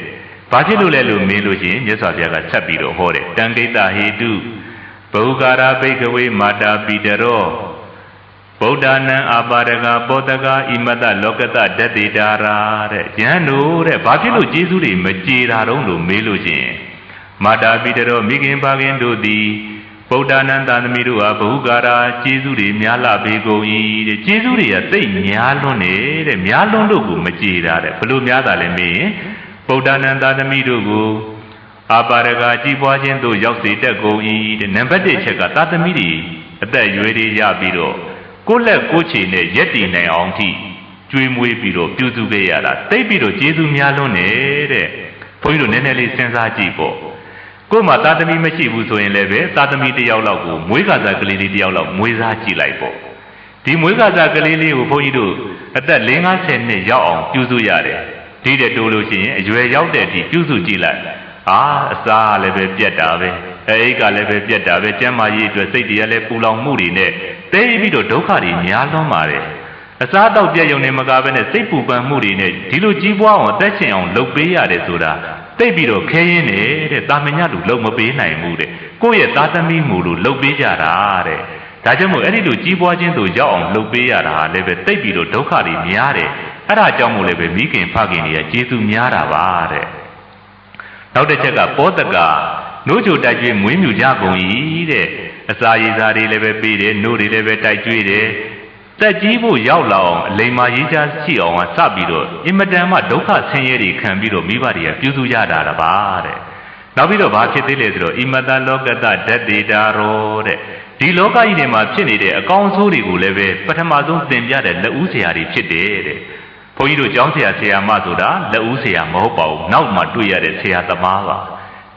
ဘာဖြစ်လို့လဲလို့မေးလို့ရှိရင်မြတ်စွာဘုရားကဆက်ပြီးတော့ဟောတယ်တံကိတဟေတုဘုကာရဘိကဝေမာတာပိတရောဗုဒ္ဓနံအာပါဒကပောတကဣမတလောကတဓတေတာရာတဲ့ယဟန်တို့တဲ့ဘာဖြစ်လို့ကျေးဇူးတွေမကြေတာတုံးလို့မေးလို့ရှိရင်မာတာပိတရောမိခင်ဖခင်တို့သည်ဗုဒ္ဓနံသာသမီတို့ဟာဘဟုကာရာကျေးဇူးတွေများလာပေကုန်၏တဲ့ကျေးဇူးတွေကသိပ်များလွန်းနေတဲ့များလွန်းလို့ကိုမကြေတာတဲ့ဘလို့များတာလဲမေးရင်ဗုဒ္ဓနံသာသမီတို့ကိုအာပါရကကြီးပွားခြင်းတို့ရောက်စေတတ်ကုန်၏တဲ့နံပါတ်1ချက်ကသာသမီတွေအသက်ရွယ်တွေရပြီးတော့ကိုလက်ကိုချေနဲ့ရက်တည်နိုင်အောင်ထိကျွေးမွေးပြီးတော့ပြုစုခဲ့ရတာသိပြီးတော့ကျေးဇူးများလွန်းနေတဲ့ဘုန်းကြီးတို့နည်းနည်းလေးစဉ်းစားကြည့်ပေါ့ကို့မှာသာသမီမရှိဘူးဆိုရင်လည်းပဲသာသမီတစ်ယောက်လောက်ကိုမွေးကစားကလေးလေးတစ်ယောက်လောက်မွေးစားကြည့်လိုက်ပေါ့ဒီမွေးကစားကလေးလေးကိုဘုန်းကြီးတို့အသက်50နှစ်ရောက်အောင်ပြုစုရတယ်ဒီတဲ့တိုးလို့ရှိရင်အရွယ်ရောက်တဲ့အထိပြုစုကြည့်လိုက်အစားလည်းပဲပြတ်တာပဲအိတ်ကလည်းပဲပြတ်တာပဲကျမ်းမာရေးအတွက်စိတ်တွေကလည်းပူလောင်မှုတွေနဲ့တဲပြီးတော့ဒုက္ခတွေများလွန်းပါတယ်အစားတော့ပြည့်ရုံနဲ့မကဘဲနဲ့စိတ်ပူပန်မှုတွေနဲ့ဒီလိုကြီးပွားအောင်အသက်ရှင်အောင်လုပ်ပေးရတယ်ဆိုတာသိပြီးတော့ခဲရင်းနေတဲ့တာမညလူလုံမပေးနိုင်ဘူးတဲ့ကိုယ့်ရဲ့သားသမီးမှုလို့လုပ်ပေးကြတာတဲ့ဒါကြောင့်မို့အဲ့ဒီလိုကြီးပွားခြင်းတို့ရောက်အောင်လုပ်ပေးရတာလည်းပဲသိပြီးတော့ဒုက္ခတွေများတယ်အဲ့ဒါကြောင့်မို့လည်းပဲမိခင်ဖခင်တွေကကျေးဇူးများတာပါတဲ့နောက်တစ်ချက်ကပောတကနိုးကြိုတိုက်ကျွေးမွေးမြူကြကုန်၏တဲ့အစာရည်စားတွေလည်းပဲပေးတယ်နိုးတွေလည်းပဲတိုက်ကျွေးတယ်တက်ကြီးဖို့ရောက်လာအောင်အလိမ္မာရေးချရှိအောင်စပြီးတော့အင်မတန်မှဒုက္ခဆင်းရဲတွေခံပြီးတော့မိဘတွေကပြုစုကြတာပါတဲ့နောက်ပြီးတော့ဘာဖြစ်သေးလဲဆိုတော့ဣမတလောကတဓတေတာရောတဲ့ဒီလောကကြီးထဲမှာဖြစ်နေတဲ့အကောင်းဆိုးတွေကိုလည်းပဲပထမဆုံးသင်ပြတဲ့လက်ဦးဆရာတွေဖြစ်တယ်တဲ့ဘုန်းကြီးတို့ကျောင်းဆရာမဆိုတာလက်ဦးဆရာမဟုတ်ပါဘူးနောက်မှတွေ့ရတဲ့ဆရာသမားပါ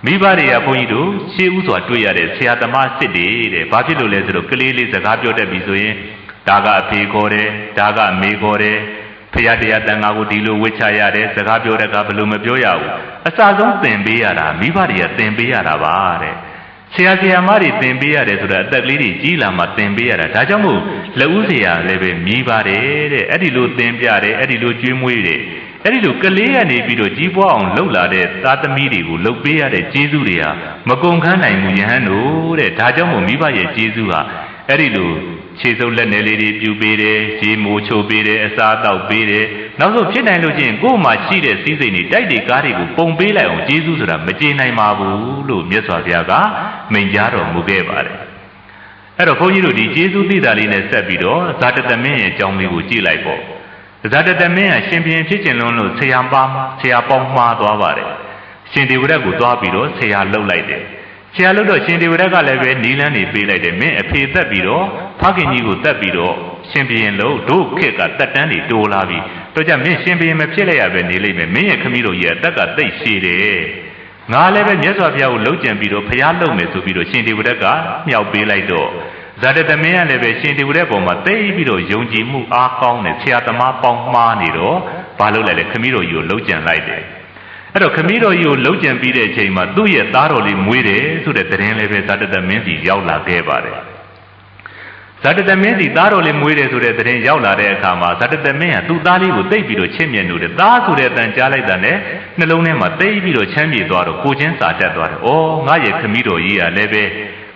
မိဘတွေကဘုန်းကြီးတို့ရှေးဥစွာတွေ့ရတဲ့ဆရာသမားစစ်တွေတဲ့ဘာဖြစ်လို့လဲဆိုတော့ကလေးလေးစကားပြောတတ်ပြီဆိုရင်ဒါကအဖေခေါ်တယ်ဒါကအမေခေါ်တယ်ဖရာတရားတန်ခါကိုဒီလိုဝစ်ချရတယ်စကားပြောတဲ့ကဘယ်လိုမပြောရဘူးအစဆုံးသင်ပေးရတာမိဘတွေကသင်ပေးရတာပါတဲ့ဆရာမတွေသင်ပေးရတယ်ဆိုတာအသက်ကလေးတွေကြီးလာမှသင်ပေးရတာဒါကြောင့်မို့လက်ဦးဆရာလည်းပဲမြည်ပါတယ်တဲ့အဲ့ဒီလိုသင်ပြတယ်အဲ့ဒီလိုကျွေးမွေးတယ်အဲ့ဒီလိုကလေးကနေပြီးတော့ကြီးပွားအောင်လှုပ်လာတဲ့သားသမီးတွေကိုလှုပ်ပေးရတဲ့ကျေးဇူးတွေဟာမကုန်ခန်းနိုင်ဘူးယဟန်တို့တဲ့ဒါကြောင့်မို့မိဘရဲ့ကျေးဇူးဟာအဲ့ဒီလိုခြေစုပ်လက်နယ်လေးတွေပြုပေးတယ်ရေမိုးချိုပေးတယ်အစားအသောက်ပေးတယ်နောက်ဆုံးဖြစ်နိုင်လို့ချင်းကိုယ်မှာရှိတဲ့စည်းစိမ်တွေတိုက်တွေကားတွေကိုပုံပေးလိုက်အောင်ကျေးဇူးဆိုတာမကျေနိုင်ပါဘူးလို့မြတ်စွာဘုရားကမိန့်ကြားတော်မူခဲ့ပါတယ်အဲ့တော့ဘုန်းကြီးတို့ဒီကျေးဇူးသိတာလေးနဲ့ဆက်ပြီးတော့ဇာတတမင်းရဲ့အကြောင်းလေးကိုကြည့်လိုက်ပေါ့ဇာတတမင်းကရှင်ဘုရင်ဖြစ်ကျင်လွန်းလို့ဆရာပေါင်းမှားသွားပါတယ်ရှင်ဒေဝရတ်ကိုသွားပြီးတော့ဆရာလှုပ်လိုက်တယ်ဆရာလို့တော့ရှင်ဒေဝရတ်ကလည်းပဲနီလန်းနေပေးလိုက်တယ်မင်းအဖေသက်ပြီးတော့ဖခင်ကြီးကိုသက်ပြီးတော့ရှင်ဘုရင်လို့တို့ခေတ်ကတက်တန်းတွေတိုးလာပြီးတော့ကြမင်းရှင်ဘုရင်မဖြစ်လိုက်ရပဲနေလိမ့်မယ်မင်းရဲ့ခမည်းတော်ရဲ့အသက်ကသိပ်ရှည်တယ်ငါလည်းပဲမြတ်စွာဘုရားကိုလှုပ်ကြံပြီးတော့ဖျားလှုပ်မယ်ဆိုပြီးတော့ရှင်ဒေဝရတ်ကမြောက်ပေးလိုက်တော့ဇာတတမင်းကလည်းပဲရှင်ဒေဝရတ်ပေါ်မှာသိပြီးတော့ယုံကြည်မှုအားကောင်းတယ်ဆရာသမားပေါင်းမှားနေတော့ဘာလုပ်လိုက်လဲခမည်းတော်ကြီးကိုလှုပ်ကြံလိုက်တယ်အဲ့တော့ခမည်းတော်ကြီးကိုလှုပ်ကြံပြီးတဲ့အချိန်မှာသူ့ရဲ့သားတော်လေးမွေးတယ်ဆိုတဲ့သတင်းလည်းပဲဇာတတမင်းစီရောက်လာခဲ့ပါတယ် ဇာတသမင်းစီသားတော်လေးမွေးတယ်ဆိုတဲ့သတင်းရောက်လာတဲ့အခါမှာဇာတသမင်းကသူ့သားလေးကိုတိတ်ပြီးတော့ချစ်မြတ်လို့တဲ့သားဆိုတဲ့အတန်ကြားလိုက်တာနဲ့နှလုံးထဲမှာတိတ်ပြီးတော့ချမ်းမြေသွားတော့ကိုချင်းစာတက်သွားတယ်။အော်ငါရဲ့ခမီးတော်ကြီးကလည်းပဲ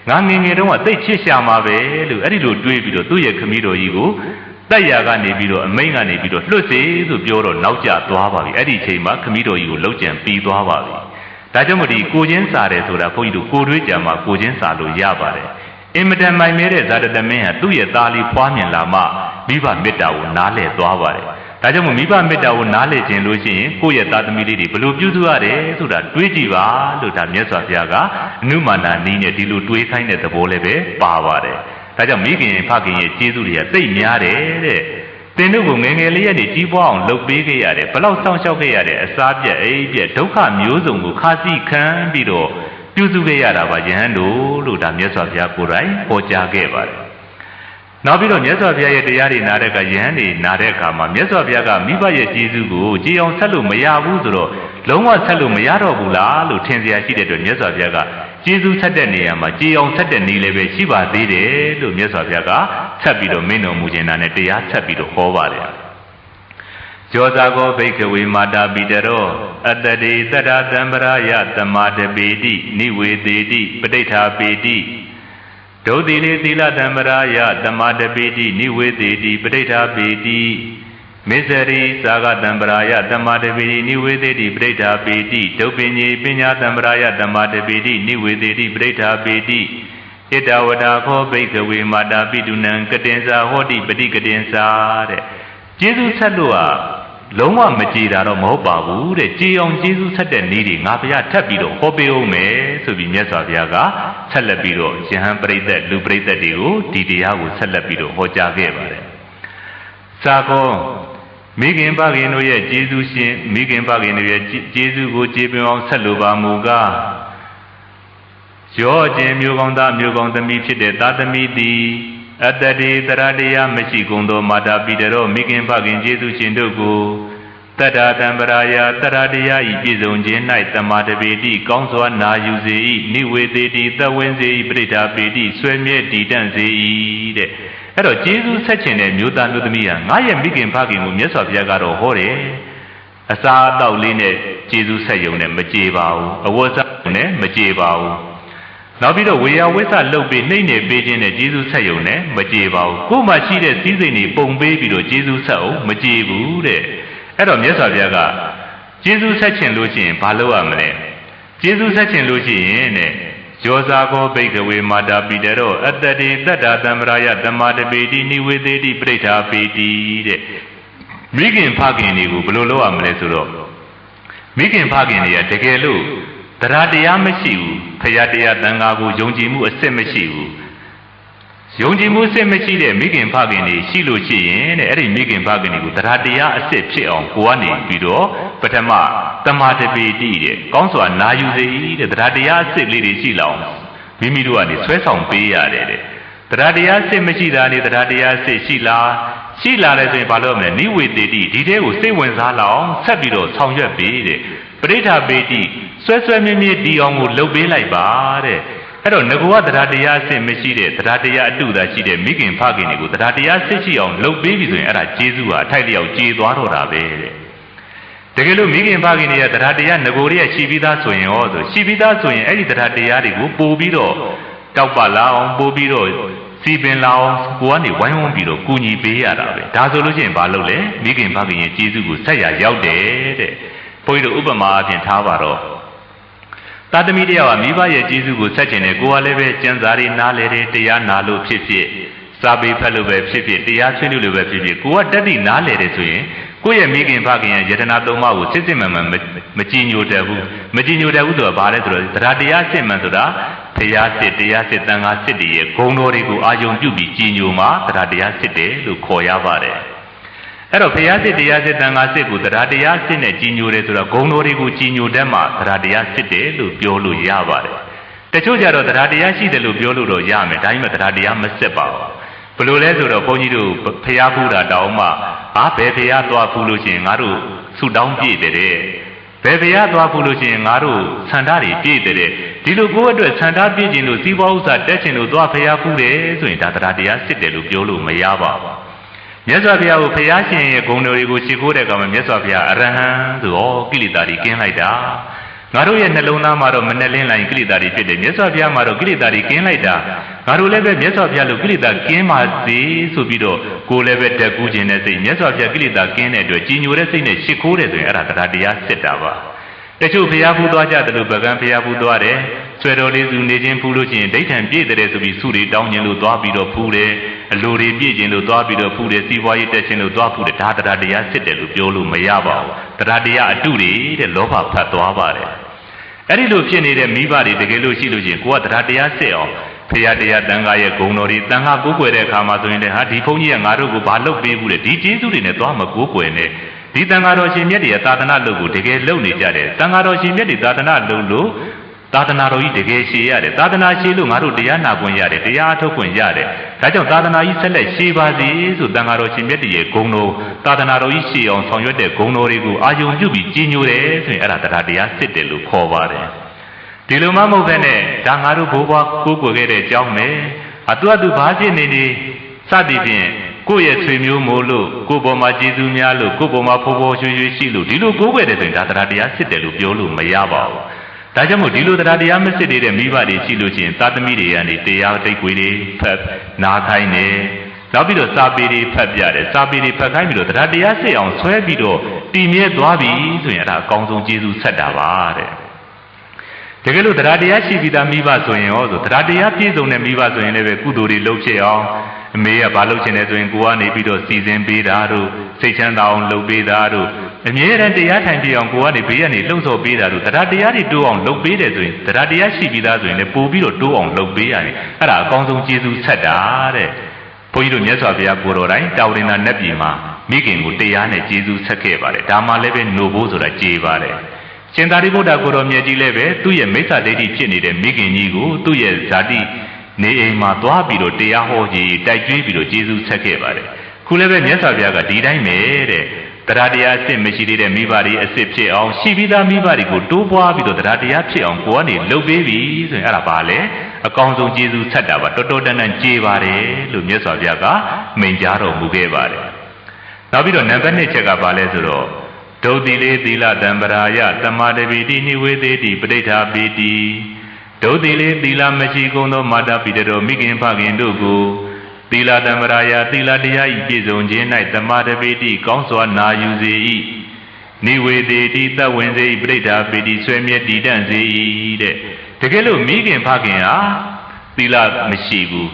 ငါငယ်ငယ်တုန်းကတိတ်ချစ်ရှာမှာပဲလို့အဲ့ဒီလိုတွေးပြီးတော့သူ့ရဲ့ခမီးတော်ကြီးကိုတက်ရာကနေပြီးတော့အမိန်ကနေပြီးတော့လွတ်စေဆိုပြောတော့နောက်ကျသွားပါပြီ။အဲ့ဒီအချိန်မှာခမီးတော်ကြီးကိုလှုပ်ကြံပြီးသွားပါပြီ။ဒါကြောင့်မို့ဒီကိုချင်းစာတယ်ဆိုတာဘုန်းကြီးတို့ကိုတွေးကြမှာကိုချင်းစာလို့ရပါတယ်။အင်မတန်မိုင်မဲတဲ့ဇာတသမင်းဟာသူ့ရဲ့သားလေးဖွားမြင်လာမှမိဘမေတ္တာကိုနားလည်သွားပါတယ်။ဒါကြောင့်မို့မိဘမေတ္တာကိုနားလည်ခြင်းလို့ရှိရင်ကိုယ့်ရဲ့သားသမီးလေးတွေဘယ်လိုပြုစုရတယ်ဆိုတာတွေးကြည့်ပါလို့ဒါမြတ်စွာဘုရားကအနုမာနာနည်းနဲ့ဒီလိုတွေးခိုင်းတဲ့သဘောလည်းပဲပါပါတယ်။ဒါကြောင့်မိခင်ဖခင်ရဲ့ကျေးဇူးတွေကသိပ်များတယ်တဲ့။သင်တို့ကိုငယ်ငယ်လေးကနေကြီးပွားအောင်လုပ်ပေးခဲ့ရတယ်ဘလောက်စောင့်ရှောက်ခဲ့ရတဲ့အစားပြက်အိပ်ပြက်ဒုက္ခမျိုးစုံကိုခါးစီခံပြီးတော့ပြုစုခဲ့ရတာပါယဟန်တို့လို့ဒါမြတ်စွာဘုရားကိုယ်တိုင်ဟောကြားခဲ့ပါတယ်။နောက်ပြီးတော့မြတ်စွာဘုရားရဲ့တရားတွေနားတဲ့အခါယဟန်တွေနားတဲ့အခါမှာမြတ်စွာဘုရားကမိဘရဲ့ကျေးဇူးကိုကြည်အောင်ဆက်လို့မရဘူးဆိုတော့လုံးဝဆက်လို့မရတော့ဘူးလားလို့ထင်စရာရှိတဲ့အတွက်မြတ်စွာဘုရားကကျေးဇူးဆက်တဲ့နေရာမှာကြည်အောင်ဆက်တဲ့နည်းလည်းပဲရှိပါသေးတယ်လို့မြတ်စွာဘုရားကဆက်ပြီးတော့မင်းတော်မူခြင်းနဲ့တရားဆက်ပြီးတော့ဟောပါတယ်။ယောဇာကောဘိက္ခဝေမာတာပိတရောအတ္တတိသတ္တသံပရာယသမာတပေတိနိဝေသေတိပဋိဋ္ဌာပေတိဒုတိလေသီလသံပရာယသမာတပေတိနိဝေသေတိပဋိဋ္ဌာပေတိမေဇရိသာဂသံပရာယသမာတပေတိနိဝေသေတိပဋိဋ္ဌာပေတိဒုပညေပညာသံပရာယသမာတပေတိနိဝေသေတိပဋိဋ္ဌာပေတိဣတဝတာခောဘိက္ခဝေမာတာပိတုနံကတင်္စာဟောတိပฏิကတင်္စာတဲ့ကျေးဇူးဆက်လို့ဟာလုံးဝမကြည်တာတော့မဟုတ်ပါဘူးတဲ့ကြည်အောင်ကျေးဇူးဆက်တဲ့နည်းတွေငါဘုရားထပ်ပြီးတော့ဟောပေးအောင်မယ်ဆိုပြီးမြတ်စွာဘုရားကဆက်လက်ပြီးတော့ယဟန်ပရိသတ်လူပရိသတ်တွေကိုဒီတရားကိုဆက်လက်ပြီးတော့ဟောကြားခဲ့ပါတယ်။သာကောမိခင်ဖခင်တို့ရဲ့ကျေးဇူးရှင်မိခင်ဖခင်တို့ရဲ့ကျေးဇူးကိုကျေပွန်အောင်ဆက်လိုပါမူကားရောခြင်းမျိုးကောင်းသားမျိုးကောင်းသမီးဖြစ်တဲ့သားသမီးသည်အတ္တတိတရတရားမရှိကုန်သောမာတာပိတရောမိခင်ဖခင်ကျေးဇူးရှင်တို့ကိုတတ္တာတံပရာယတရတရားဤပြည့်စုံခြင်း၌တမာတပေတိကောင်းစွာနာယူစေ၏နိဝေသေတိသဝင်းစေ၏ပဋိဋ္ဌာပေတိဆွေမြဲတည်တံ့စေ၏တဲ့အဲ့တော့ကျေးဇူးဆက်ခြင်းတဲ့မျိုးသားမျိုးသမီးဟာငါရဲ့မိခင်ဖခင်ကိုမြတ်စွာဘုရားကတော့ဟောတယ်အစာအသောက်လေးနဲ့ကျေးဇူးဆက်ယုံနဲ့မကြေပါဘူးအဝတ်စားနဲ့မကြေပါဘူးနောက်ပြီးတော့ဝေယဝိသလှုပ်ပြီးနှိမ့်နေပေးခြင်းနဲ့ကျေးဇူးဆက်ယုံနဲ့မကြေပါဘူးကိုယ်မှရှိတဲ့စည်းစိမ်တွေပုံပေးပြီးတော့ကျေးဇူးဆက်အောင်မကြေဘူးတဲ့အဲ့တော့မြတ်စွာဘုရားကကျေးဇူးဆက်ခြင်းလို့ရှိရင်ဘာလုပ်ရမလဲကျေးဇူးဆက်ခြင်းလို့ရှိရင်တဲ့ယောဇာကောဘိက္ခဝေမာတာပိတရောအတ္တတိတတ္တာသံပရာယသမာတပေတိနိဝေသေတိပဋိဋ္ဌာပေတိတဲ့မိခင်ဖခင်တွေကိုဘယ်လိုလုပ်ရမလဲဆိုတော့မိခင်ဖခင်တွေကတကယ်လို့တရားတရားမရှိဘူးဖရာတရားသံဃာကိုယုံကြည်မှုအစစ်မရှိဘူးယုံကြည်မှုအစစ်မရှိတဲ့မိခင်ဖခင်တွေရှိလို့ရှိရင်တဲ့အဲ့ဒီမိခင်ဖခင်တွေကိုတရားတရားအစစ်ဖြစ်အောင်ကိုကနေပြီးတော့ပထမတမာတပေတိတဲ့ကောင်းစွာနာယူစေတဲ့တရားတရားအစစ်လေးတွေရှိလောက်မိမိတို့ကနေဆွဲဆောင်ပေးရတယ်တဲ့တရားတရားအစစ်မရှိတာနဲ့တရားတရားအစစ်ရှိလားရှိလာတယ်ဆိုရင်ဘာလို့မလဲနိဝေသေတိဒီတဲကိုစိတ်ဝင်စားလောက်ဆက်ပြီးတော့ဆောင်ရွက်ပေးတဲ့ပဋိဋ္ဌာပေတိဆွဲဆွဲမြဲမြဲဒီအောင်ကိုလှုပ်ပေးလိုက်ပါတဲ့အဲ့တော့ငကောတရားတရားအစစ်မရှိတဲ့တရားတရားအတုသာရှိတဲ့မိခင်ဖခင်တွေကိုတရားတရားစစ်ရှိအောင်လှုပ်ပေးပြီဆိုရင်အဲ့ဒါကျေးဇူးဟာအထိုက်လျောက်ကျေသွားတော့တာပဲတဲ့တကယ်လို့မိခင်ဖခင်တွေကတရားတရားငကိုတွေကရှိပြီးသားဆိုရင်ရောဆိုရှိပြီးသားဆိုရင်အဲ့ဒီတရားတရားတွေကိုပို့ပြီးတော့တောက်ပလာအောင်ပို့ပြီးတော့စီပင်လာအောင်ကိုကနေဝိုင်းဝန်းပြီးတော့ကူညီပေးရတာပဲဒါဆိုလို့ရှိရင်ဘာလုပ်လဲမိခင်ဖခင်ရဲ့ကျေးဇူးကိုဆက်ရရောက်တယ်တဲ့ဘုန်းကြီးတို့ဥပမာအပြင်ထားပါတော့သာသမီတယောက်ကမိဘရဲ့ကျေးဇူးကိုဆက်ခြင်းနဲ့ကိုယ်ကလည်းပဲကျမ်းစာတွေနားလေတယ်တရားနာလို့ဖြစ်ဖြစ်စာပေဖတ်လို့ပဲဖြစ်ဖြစ်တရားဆွေးနွေးလို့ပဲဖြစ်ဖြစ်ကိုယ်ကတက်တည်နားလေတယ်ဆိုရင်ကိုယ့်ရဲ့မိခင်ဖခင်ရဲ့ယတနာသုံးပါးကိုစစ်စစ်မှန်မှန်မကြည်ညိုတတ်ဘူးမကြည်ညိုတတ်ဘူးဆိုတာဘာလဲဆိုတော့တရားစစ်မှန်ဆိုတာတရားစစ်သံဃာစစ်တွေရဲ့ဂုဏ်တော်တွေကိုအာယုံပြုပြီးကြည်ညိုမှတရားစစ်တယ်လို့ခေါ်ရပါတယ်အဲ့တော့ဘုရားစစ်တရားစစ်သံဃာစစ်ကိုတရားစစ်နဲ့ကြည်ညိုတယ်ဆိုတော့ဂုဏ်တော်တွေကိုကြည်ညိုတတ်မှတရားစစ်တယ်လို့ပြောလို့ရပါတယ်တချို့ကြတော့တရားရှိတယ်လို့ပြောလို့တော့ရမယ်ဒါပေမဲ့တရားမစစ်ပါဘူးဘယ်လိုလဲဆိုတော့ဘုန်းကြီးတို့ဘုရားဖူးတာတောင်းမှဘယ်ဘုရားသွားဖူးလို့ရှိရင်ငါတို့ဆုတောင်းပြည့်တယ်ဘယ်ဘုရားသွားဖူးလို့ရှိရင်ငါတို့ဆန္ဒတွေပြည့်တယ် ဒီလိုကိုယ့်အတွက်ဆန္ဒပြည့်ခြင်းလို့စီးပွားဥစ္စာတက်ခြင်းလို့သွားဖျားဖူးတယ်ဆိုရင်ဒါတရားတရားစစ်တယ်လို့ပြောလို့မရပါဘူးမြတ်စွာဘုရားကိုဖျားရှင်ရဲ့ဂုဏ်တော်တွေကိုရှ िख ိုးတဲ့အခါမှာမြတ်စွာဘုရားအရဟံဆိုတော့ကိလေသာတွေကင်းလိုက်တာငါတို့ရဲ့နှလုံးသားမှာတော့မနှလင်းလိုက်ကိလေသာတွေဖြစ်တယ်မြတ်စွာဘုရားမှာတော့ကိလေသာတွေကင်းလိုက်တာငါတို့လည်းပဲမြတ်စွာဘုရားလိုကိလေသာကင်းပါစေဆိုပြီးတော့ကိုယ်လည်းပဲတက်ကူးခြင်းနဲ့စိတ်မြတ်စွာဘုရားကိလေသာကင်းတဲ့အတွက်ကြည်ညိုတဲ့စိတ်နဲ့ရှ िख ိုးတယ်ဆိုရင်အဲ့ဒါတရားတရားစစ်တာပါတချို့ဘုရားဖူးသွားကြတယ်လို့ဗကံဘုရားဖူးသွားတယ်ဆွဲတော်လေးစုနေခြင်းဖူးလို့ချင်းဒိဋ္ဌံပြည့်တယ်ဆိုပြီးစုတွေတောင်းခြင်းလို့သွားပြီးတော့ဖူးတယ်အလိုတွေပြည့်ခြင်းလို့သွားပြီးတော့ဖူးတယ်စီးပွားရေးတက်ခြင်းလို့သွားဖူးတယ်ဒါတရားတရားစစ်တယ်လို့ပြောလို့မရပါဘူးတရားတရားအတုတွေတဲ့လောဘဖတ်သွားပါတယ်အဲ့ဒီလိုဖြစ်နေတဲ့မိဘတွေတကယ်လို့ရှိလို့ချင်းကိုကတရားတရားစစ်အောင်ဖရာတရားတန်ခါရဲ့ဂုဏ်တော်တွေတန်ခါကိုးကွယ်တဲ့အခါမှာဆိုရင်လည်းဟာဒီဘုန်းကြီးကငါတို့ကိုဘာလုပ်ပေးဘူးလဲဒီကျေးဇူးတွေနဲ့သွားမကိုးကွယ်နဲ့ဒီတန်ခါတော်ရှင်မြတ်တွေရဲ့သာသနာလုပ်ကိုတကယ်လုပ်နေကြတယ်တန်ခါတော်ရှင်မြတ်တွေသာသနာလုပ်လို့သာသနာတော်ကြီးတကယ်ရှည်ရတယ်သာသနာရှည်လို့ငါတို့တရားနာခွင့်ရတယ်တရားအထုတ်ခွင့်ရတယ်ဒါကြောင့်သာသနာကြီးဆက်လက်ရှည်ပါစေဆိုတန်ခါတော်ရှင်မြတ်တွေရဲ့ဂုဏ်တော်သာသနာတော်ကြီးရှည်အောင်ဆောင်ရွက်တဲ့ဂုဏ်တော်တွေကိုအာယုံပြုပြီးကြီးညိုတယ်ဆိုရင်အဲ့ဒါတရားစစ်တယ်လို့ခေါ်ပါတယ်ဒီလိုမှမဟုတ်ဘဲနဲ့ဒါငါတို့ဘိုးဘွားကိုးကွယ်ခဲ့တဲ့အကြောင်းပဲအတူတူဘာဖြစ်နေနေစသည်ဖြင့်ကိုယ့်ရဲ့ဆွေမျိုးမို့လို့ကိုယ့်ပေါ်မှာကျေးဇူးများလို့ကိုယ့်ပေါ်မှာဖိုးဖိုးရွှေရွှေရှိလို့ဒီလိုကိုးကွယ်တယ်ဆိုရင်ဒါတရားတရားစစ်တယ်လို့ပြောလို့မရပါဘူး။ဒါကြောင့်မို့ဒီလိုတရားတရားမစစ်တဲ့မိဘတွေရှိလို့ရှိရင်သာသမီတွေကနေတရားတိတ်ခွေတွေဖတ်နာခိုင်းတယ်။နောက်ပြီးတော့စာပေတွေဖတ်ပြတယ်။စာပေတွေဖတ်ခိုင်းပြီးတော့တရားတရားစစ်အောင်ဆွဲပြီးတော့တည်မြဲသွားပြီဆိုရင်အဲ့ဒါအကောင်းဆုံးကျေးဇူးဆက်တာပါတဲ့။တကယ်လို့တရားတရားရှိပြီးသားမိဘဆိုရင်ရောဆိုတရားတရားပြည့်စုံတဲ့မိဘဆိုရင်လည်းပဲကုသိုလ်တွေလုပ်ဖြစ်အောင်အမေကဘာလုပ်ချင်လဲဆိုရင်ကိုကနေပြီးတော့စီစဉ်ပေးတာတို့စိတ်ချမ်းသာအောင်လုပ်ပေးတာတို့အမြဲတမ်းတရားထိုင်ပြအောင်ကိုကနေဘေးကနေလှုံ့ဆော်ပေးတာတို့တရားတရားတွေတိုးအောင်လုပ်ပေးတယ်ဆိုရင်တရားတရားရှိပြီးသားဆိုရင်လည်းပို့ပြီးတော့တိုးအောင်လုပ်ပေးရတယ်အဲ့ဒါအကောင်းဆုံးကျေးဇူးဆက်တာတဲ့ဘုန်းကြီးတို့မြတ်စွာဘုရားကိုတော်တိုင်းတာဝရဏနတ်ပြည်မှာမိခင်ကိုတရားနဲ့ကျေးဇူးဆက်ခဲ့ပါတယ်ဒါမှလည်းပဲနို့ဖို့ဆိုတာကြေပါတယ်ရှင်သာရိပုတ္တကိုတော်မြတ်ကြီးလည်းပဲသူ့ရဲ့မိစ္ဆာဒိဋ္ဌိဖြစ်နေတဲ့မိခင်ကြီးကိုသူ့ရဲ့ဇာတိနေအိမ်မှာသွားပြီးတော့တရားဟောကြီးတိုက်ကျွေးပြီးတော့ကျေးဇူးဆက်ခဲ့ပါတယ်ခုလည်းပဲမြတ်စွာဘုရားကဒီတိုင်းပဲတဲ့တရားတရားအစ်မရှိသေးတဲ့မိဘတွေအစ်ဖြစ်အောင်ရှိပြီးသားမိဘတွေကိုတိုးပွားပြီးတော့တရားတရားဖြစ်အောင်ကိုယ်ကနေလှုပ်ပေးပြီဆိုရင်အဲ့ဒါပါလေအကောင်းဆုံးကျေးဇူးဆက်တာပါတော်တော်တန်တန်ကြေးပါတယ်လို့မြတ်စွာဘုရားကမိန့်ကြားတော်မူခဲ့ပါတယ်နောက်ပြီးတော့နံပါတ် 2 ချက်ကပါလဲဆိုတော့ဒုတိလေသီလတံပရာယသမာဓိပိတိနိဝေသေတိပဋိဋ္ဌာပိတိဒုတိလေသီလမရှိကုန်သောမာတာပိတတော်မိခင်ဖခင်တို့ကိုသီလတံပရာယသီလတရားဤပြည့်စုံခြင်း၌သမာဓိပိတိကောင်းစွာနာယူစေ၏နိဝေသေတိသတ်ဝင်စေ၏ပဋိဋ္ဌာပိတိဆွေမြဲတည်တံ့စေ၏တဲ့တကယ်လို့မိခင်ဖခင်ဟာသီလမရှိဘူး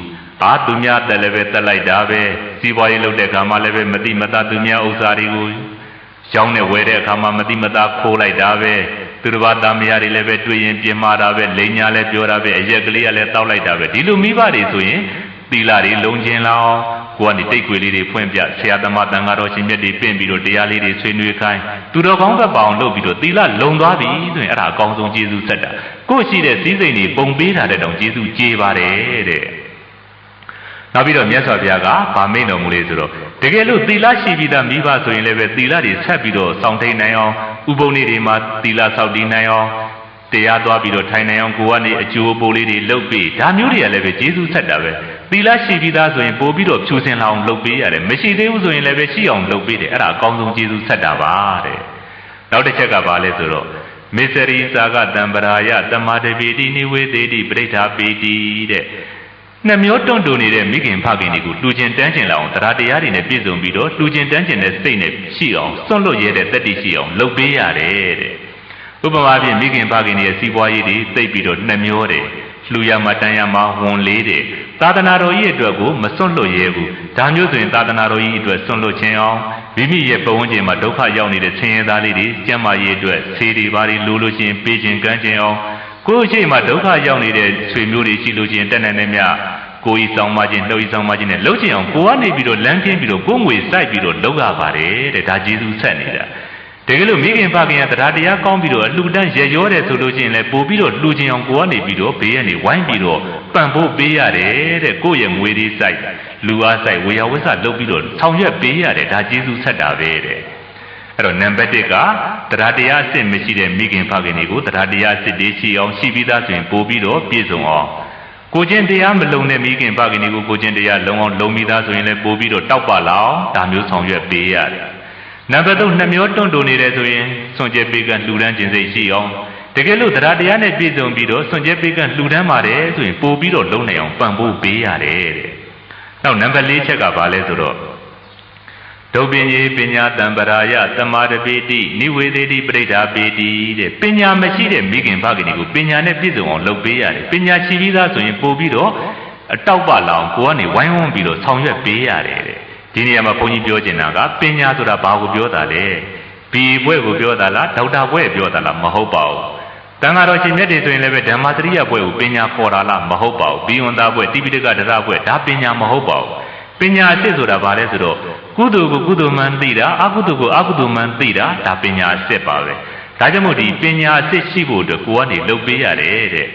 သူများတက်လည်းပဲတက်လိုက်တာပဲစီးပွားရေးလုပ်တဲ့အခါမှာလည်းပဲမတိမတာသူများဥစ္စာတွေကိုကျောင်းနဲ့ဝယ်တဲ့အခါမှာမတိမတာခိုးလိုက်တာပဲသူတစ်ပါးသားမယားတွေလည်းပဲတွေ့ရင်ပြင်မာတာပဲလိန်ညာလည်းပြောတာပဲအရက်ကလေးကလည်းတောက်လိုက်တာပဲဒီလိုမိဘတွေဆိုရင်သီလတွေလုံးချင်းလောက်ကိုကနေတိတ်ခွေလေးတွေဖွင့်ပြဆရာသမားတန်ဃာတော်ရှင်မြတ်တွေပင့်ပြီးတော့တရားလေးတွေဆွေးနွေးခိုင်းသူတော်ကောင်းဘက်ပအောင်လုပ်ပြီးတော့သီလလုံသွားပြီဆိုရင်အဲ့ဒါအကောင်းဆုံးကျေးဇူးဆက်တာကိုရှိတဲ့စည်းစိမ်တွေပုံပေးတာတဲ့တောင်ကျေးဇူးကြေးပါတယ်တဲ့နောက်ပြီးတော့မြတ်စွာဘုရားကဗာမိန်တော်မူလေဆိုတော့တကယ်လို့သီလရှိပြီးသားမိဘဆိုရင်လည်းပဲသီလတွေဆက်ပြီးတော့စောင့်ထိန်နိုင်အောင်ဥပုံလေးတွေမှာသီလဆောက်တည်နိုင်အောင်တရားသွားပြီးတော့ထိုင်နိုင်အောင်ကိုကနေအကျိုးပိုးလေးတွေလုပ်ပြီးဒါမျိုးတွေကလည်းပဲကျေးဇူးဆက်တာပဲသီလရှိပြီးသားဆိုရင်ပို့ပြီးတော့ဖြူစင်လာအောင်လုပ်ပေးရတယ်မရှိသေးဘူးဆိုရင်လည်းပဲရှိအောင်လုပ်ပေးတယ်အဲ့ဒါအကောင်းဆုံးကျေးဇူးဆက်တာပါတဲ့နောက်တစ်ချက်ကပါလဲဆိုတော့မေစရိစာကတံပရာယသမာဓိပိတိနိဝေသေတိပဋိဋ္ဌာပိတိတဲ့နှမျိုးတွန့်တူနေတဲ့မိခင်ဖခင်တွေကိုလှူခြင်းတန်းခြင်းလောက်အောင်တရားတရားတွေနဲ့ပြည့်စုံပြီးတော့လှူခြင်းတန်းခြင်းတဲ့စိတ်နဲ့ရှိအောင်စွန့်လွတ်ရတဲ့တတ္တိရှိအောင်လုပ်ပေးရတယ်တဲ့ဥပမာဖြင့်မိခင်ဖခင်တွေရဲ့စီးပွားရေးတွေသိပ်ပြီးတော့နှမျိုးတယ်လှူရမှာတန်ရမှာဝန်လေးတယ်သာသနာတော်ကြီးအတွက်ကိုမစွန့်လွတ်ရဲဘူးဒါမျိုးဆိုရင်သာသနာတော်ကြီးအတွက်စွန့်လွတ်ခြင်းအောင်မိမိရဲ့ပတ်ဝန်းကျင်မှာဒုက္ခရောက်နေတဲ့ဆင်းရဲသားလေးတွေကျန်းမာရေးအတွက်ဆေးတွေဘာတွေလိုလို့ချင်းပေးခြင်းကမ်းခြင်းအောင်ကိုယ်ရှိမှဒုက္ခရောက်နေတဲ့ဆွေမျိုးတွေရှိလို့ချင်းတက်နေနေမြကိုယ်ဤဆောင်မခြင်းနှုတ်ဤဆောင်မခြင်းနဲ့လှုပ်ချင်အောင်ကိုကနေပြီးတော့လမ်းခင်းပြီးတော့ကိုယ်ငွေစိုက်ပြီးတော့လုပ်ရပါတယ်တဲ့ဒါကျေးဇူးဆက်နေတာတကယ်လို့မိခင်ဖခင်ကတရားတရားကောင်းပြီးတော့အလှူဒန်းရရောတယ်ဆိုလို့ချင်းလည်းပို့ပြီးတော့လှူချင်အောင်ကိုကနေပြီးတော့ဘေးကနေဝိုင်းပြီးတော့ပံ့ပိုးပေးရတယ်တဲ့ကိုယ့်ရဲ့ငွေတွေစိုက်လူအားစိုက်ဝေယဝစ္စလုပ်ပြီးတော့ဆောင်ရွက်ပေးရတယ်ဒါကျေးဇူးဆက်တာပဲတဲ့ အဲ့တော့နံပါတ်1ကတရားတရားအစစ်မရှိတဲ့မိခင်ဖခင်တွေကိုတရားတရားအစစ်တွေရှိအောင်ရှိပြီးသားဆိုရင်ပို့ပြီးတော့ပြည့်စုံအောင်ကိုချင်းတရားမလုံတဲ့မိခင်ဖခင်တွေကိုကိုချင်းတရားလုံအောင်လုံပြီးသားဆိုရင်လည်းပို့ပြီးတော့တောက်ပလာအောင်ဒါမျိုးဆောင်ရွက်ပေးရတယ်နံပါတ်3နှမျောတွန့်တုံနေတယ်ဆိုရင်စွန့်ကြဲပေးကလှူဒန်းခြင်းစိတ်ရှိအောင်တကယ်လို့တရားတရားနဲ့ပြည့်စုံပြီးတော့စွန့်ကြဲပေးကလှူဒန်းပါတယ်ဆိုရင်ပို့ပြီးတော့လုံနိုင်အောင်ပံ့ပိုးပေးရတယ်တဲ့နောက်နံပါတ်4ချက်ကဘာလဲဆိုတော့ဒုပင်ယေပညာတံပရာယသမာဓပိတိနိဝေသေတိပရိဒါပေတိတဲ့ပညာမရှိတဲ့မိခင်ဖခင်တွေကိုပညာနဲ့ပြည့်စုံအောင်လုပ်ပေးရတယ်ပညာရှိပြီးသားဆိုရင်ပို့ပြီးတော့အတောက်ပလောင်ကိုကနေဝိုင်းဝန်းပြီးတော့ဆောင်ရွက်ပေးရတယ်တဲ့ဒီနေရာမှာဘုန်းကြီးပြောချင်တာကပညာဆိုတာဘာကိုပြောတာလဲဘီဘွဲ့ကိုပြောတာလားဒေါက်တာဘွဲ့ပြောတာလားမဟုတ်ပါဘူးတန်ဃာတော်ရှင်မြတ်တွေဆိုရင်လည်းပဲဓမ္မတရိယဘွဲ့ကိုပညာခေါ်တာလားမဟုတ်ပါဘူးဘီဝန္တာဘွဲ့တိပိဋကဒရဘွဲ့ဒါပညာမဟုတ်ပါဘူးပညာအစစ်ဆိုတာဘာလဲဆိုတော့ကုသိုလ်ကိုကုသိုလ်မှန်သိတာအကုသိုလ်ကိုအကုသိုလ်မှန်သိတာဒါပညာအစစ်ပါပဲဒါကြောင့်မို့ဒီပညာအစစ်ရှိဖို့အတွက်ကိုယ်ကနေလုပ်ပေးရတယ်တဲ့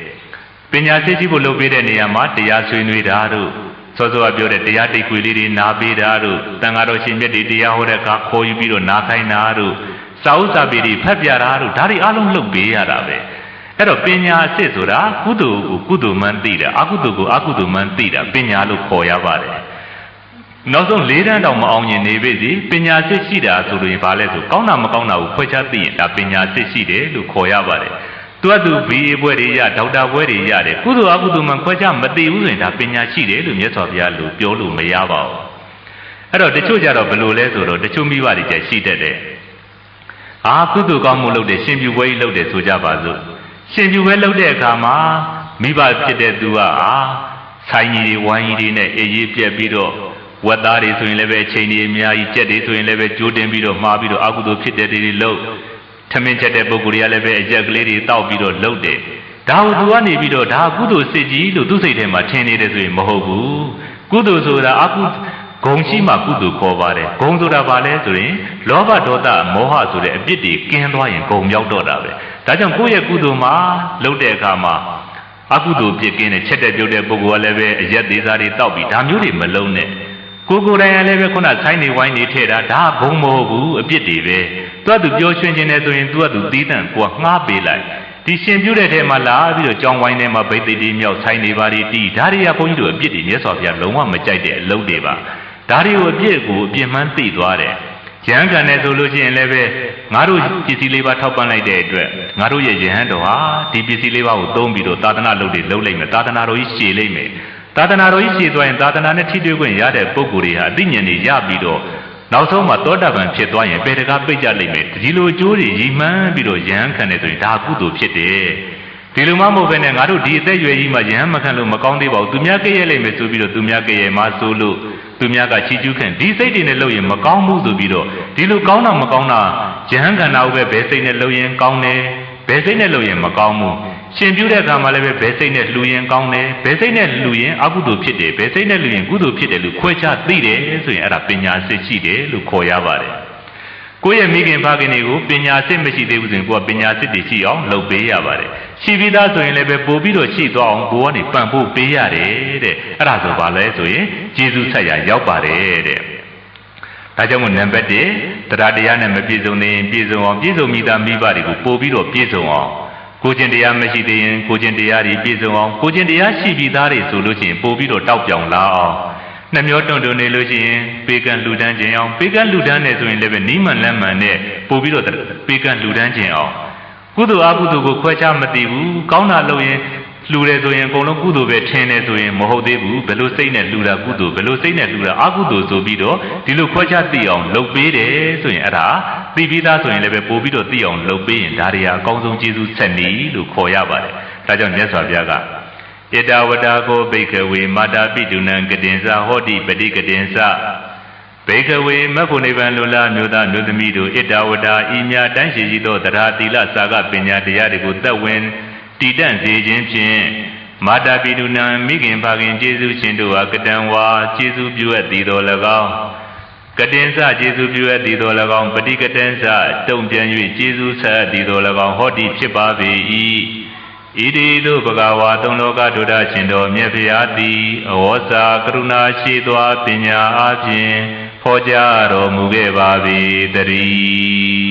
ပညာအစစ်ရှိဖို့လုပ်ပေးတဲ့နေရာမှာတရားဆွေးနွေးတာတို့စောစောကပြောတဲ့တရားတိတ်ခွေလေးတွေနားပေးတာတို့တန်ဃာတော်ရှင်မြတ်တွေတရားဟောတဲ့အခါခေါ်ယူပြီးတော့နားခိုင်းတာတို့စာဥစာပေတွေဖတ်ပြတာတို့ဒါတွေအလုံးလုပ်ပေးရတာပဲအဲ့တော့ပညာအစစ်ဆိုတာကုသိုလ်ကိုကုသိုလ်မှန်သိတာအကုသိုလ်ကိုအကုသိုလ်မှန်သိတာပညာလို့ခေါ်ရပါတယ်နောက်ဆုံး၄တန်းတောင်မအောင်ရင်နေပြီစီပညာစစ်ရှိတာဆိုလို့ရင်ဘာလဲဆိုကောင်းတာမကောင်းတာကိုခွဲခြားသိရင်ဒါပညာစစ်ရှိတယ်လို့ခေါ်ရပါတယ်သူကသူဘီအေဘွဲတွေရဒေါက်တာဘွဲတွေရတယ်ကုသိုလ်အကုသိုလ်မှခွဲခြားမသိဘူးဆိုရင်ဒါပညာရှိတယ်လို့မြတ်စွာဘုရားလို့ပြောလို့မရပါဘူးအဲ့တော့တချို့ကြတော့ဘယ်လိုလဲဆိုတော့တချို့မိဘတွေကြရှိတတ်တယ်ကုသိုလ်ကောင်းမှုလုပ်တယ်ရှင်ပြူဘွဲကြီးလုပ်တယ်ဆိုကြပါစို့ရှင်ပြူဘွဲလုပ်တဲ့အခါမှာမိဘဖြစ်တဲ့သူကဆိုင်ကြီးတွေဝိုင်းကြီးတွေနဲ့အေးရေးပြက်ပြီးတော့ဝတ်သားတွေဆိုရင်လည်းပဲအချိန်ကြီးအများကြီးကြက်တွေဆိုရင်လည်းပဲကြိုးတင်ပြီးတော့မှားပြီးတော့အကုသိုလ်ဖြစ်တဲ့တွေလှုပ်ထမင်းချက်တဲ့ပုဂ္ဂိုလ်တွေကလည်းပဲအရက်ကလေးတွေတောက်ပြီးတော့လှုပ်တယ်ဒါကိုသူကနေပြီးတော့ဒါကုသိုလ်စစ်ကြီးလို့သူ့စိတ်ထဲမှာထင်နေတယ်ဆိုရင်မဟုတ်ဘူးကုသိုလ်ဆိုတာဂုံရှိမှကုသိုလ်ခေါ်ပါတယ်ဂုံဆိုတာဘာလဲဆိုရင်လောဘဒေါသမောဟဆိုတဲ့အပြစ်တွေကင်းသွားရင်ဂုံမြောက်တော့တာပဲဒါကြောင့်ကိုယ့်ရဲ့ကုသိုလ်မှာလှုပ်တဲ့အခါမှာအကုသိုလ်ဖြစ်ကင်းတဲ့ချက်တဲ့ပြုတ်တဲ့ပုဂ္ဂိုလ်ကလည်းပဲအရက်သေးစားတွေတောက်ပြီးဒါမျိုးတွေမလုံးနဲ့ကိုယ်တိုင်လည်းပဲခုနဆိုင်းနေဝိုင်းနေထည့်တာဒါဘုံမဟုတ်ဘူးအပြစ်တွေပဲသူကသူပြောရွှင်ခြင်းနဲ့ဆိုရင်သူကသူသီးသန့်ကိုငှားပေးလိုက်ဒီရှင်ပြုတဲ့ထဲမှာလာပြီးတော့ကြောင်းဝိုင်းထဲမှာဗိသိတိမြောက်ဆိုင်းနေပါလိတီးဒါတွေကဘုန်းကြီးတို့အပြစ်တွေမြတ်စွာဘုရားလုံးဝမကြိုက်တဲ့အလုပ်တွေပါဒါတွေကိုအပြစ်ကိုအပြစ်မှန်းသိသွားတယ်ယဟန်ခံတယ်ဆိုလို့ရှိရင်လည်းပဲငါတို့ပစ္စည်းလေးပါထောက်ပံ့လိုက်တဲ့အတွက်ငါတို့ရဲ့ယဟန်တော်ဟာဒီပစ္စည်းလေးပါကိုသုံးပြီးတော့သာသနာလုပ်တွေလုပ်လိုက်မယ်သာသနာတော်ကြီးရှည်လိုက်မယ်သာသနာတော်ကြီးရှည်သွားရင်သာသနာနဲ့ထိတွေ့ခွင့်ရတဲ့ပုဂ္ဂိုလ်တွေဟာအသိဉာဏ်တွေရပြီးတော့နောက်ဆုံးမှာသောတာပန်ဖြစ်သွားရင်ပေတကားပိတ်ကြလိမ့်မယ်ဒီလိုအကျိုးတွေရည်မှန်းပြီးတော့ယဟန်ခံတယ်ဆိုရင်ဒါကုသိုလ်ဖြစ်တယ်ဒီလိုမှမဟုတ်ဘဲနဲ့ငါတို့ဒီအသက်ရွယ်ကြီးမှာယဟန်မခံလို့မကောင်းသေးပါဘူးသူများကြည့်ရလိမ့်မယ်ဆိုပြီးတော့သူများကြည့်ရမှဆိုလို့သူများကချီးကျူးခင်ဒီစိတ်တွေနဲ့လုပ်ရင်မကောင်းဘူးဆိုပြီးတော့ဒီလိုကောင်းတာမကောင်းတာယဟန်ခံတာကိုပဲဘယ်စိတ်နဲ့လုပ်ရင်ကောင်းတယ်ဘယ်စိတ်နဲ့လုပ်ရင်မကောင်းဘူးရှင်ပြုတဲ့အခါမှာလည်းပဲဘယ်စိတ်နဲ့လှူရင်ကောင်းတယ်ဘယ်စိတ်နဲ့လှူရင်အကုသိုလ်ဖြစ်တယ်ဘယ်စိတ်နဲ့လှူရင်ကုသိုလ်ဖြစ်တယ်လို့ခွဲခြားသိတယ်ဆိုရင်အဲ့ဒါပညာစစ်ရှိတယ်လို့ခေါ်ရပါတယ်ကိုယ့်ရဲ့မိခင်ဖခင်တွေကိုပညာစစ်မရှိသေးဘူးဆိုရင်ကိုယ်ကပညာစစ်တွေရှိအောင်လုပ်ပေးရပါတယ်ရှိပြီးသားဆိုရင်လည်းပဲပို့ပြီးတော့ရှိသွားအောင်ကိုယ်ကနေပံ့ပိုးပေးရတယ်တဲ့အဲ့ဒါဆိုပါလဲဆိုရင်ကျေးဇူးဆက်ရရောက်ပါတယ်တဲ့ဒါကြောင့်မို့နံပါတ်1တရားတရားနဲ့မပြည့်စုံနေရင်ပြည့်စုံအောင်ပြည့်စုံမိသားမိဘတွေကိုပို့ပြီးတော့ပြည့်စုံအောင်ကိုကျင့်တရားမရှိသေးရင်ကိုကျင့်တရားတွေပြည့်စုံအောင်ကိုကျင့်တရားရှိပြီးသားတွေဆိုလို့ရှိရင်ပို့ပြီးတော့တောက်ပြောင်လာအောင်နှမျောတွန့်နေလို့ရှိရင်ပေကံလှူဒန်းခြင်းအောင်ပေကံလှူဒန်းနေဆိုရင်လည်းပဲနီးမှန်လမ်းမှန်နဲ့ပို့ပြီးတော့ပေကံလှူဒန်းခြင်းအောင်ကုသိုလ်အကုသိုလ်ကိုခွဲခြားမသိဘူးကောင်းတာလုပ်ရင်လှူတယ်ဆိုရင်အကုန်လုံးကုသိုလ်ပဲထင်တယ်ဆိုရင်မဟုတ်သေးဘူးဘယ်လိုစိတ်နဲ့လှူတာကုသိုလ်ဘယ်လိုစိတ်နဲ့လှူတာအကုသိုလ်ဆိုပြီးတော့ဒီလိုခွဲခြားသိအောင်လုပ်ပေးတယ်ဆိုရင်အဲ့ဒါသိပြီးသားဆိုရင်လည်းပဲပို့ပြီးတော့သိအောင်လုပ်ပေးရင်ဒါတွေဟာအကောင်းဆုံးကျေးဇူးဆက်နည်းလို့ခေါ်ရပါတယ်ဒါကြောင့်မြတ်စွာဘုရားကဣတဝတာကိုဘိက္ခဝေမာတာပိတုနံကတင်္စဟောတိပတိကတင်္စဘိက္ခဝေမဂ္ဂုနိဗ္ဗာန်လူလားမြို့သားမြို့သမီးတို့ဣတဝတာဤမြတန်းရှိသောတရားသီလစာကပညာတရားတွေကိုသက်ဝင်တည်တံ့စေခြင်းဖြင့်မာတာပိတုနံမိခင်ဖခင်ကျေးဇူးရှင်တို့ဟာကတံဝါကျေးဇူးပြုအပ်သည်တော်၎င်းကတင်္စကျေးဇူးပြုအပ်သည်တော်၎င်းပတိကတင်္စတုံ့ပြန်၍ကျေးဇူးဆက်အပ်သည်တော်၎င်းဟောတိဖြစ်ပါပေ၏ဣတိတို့ဘဂဝါသုံးလောကဒုဒ္ဒရှင်တော်မြတ်ဖရာသည်အဝေါစာကရုဏာရှိသောပညာအပြင်ဟောကြားတော်မူခဲ့ပါ၏တည်း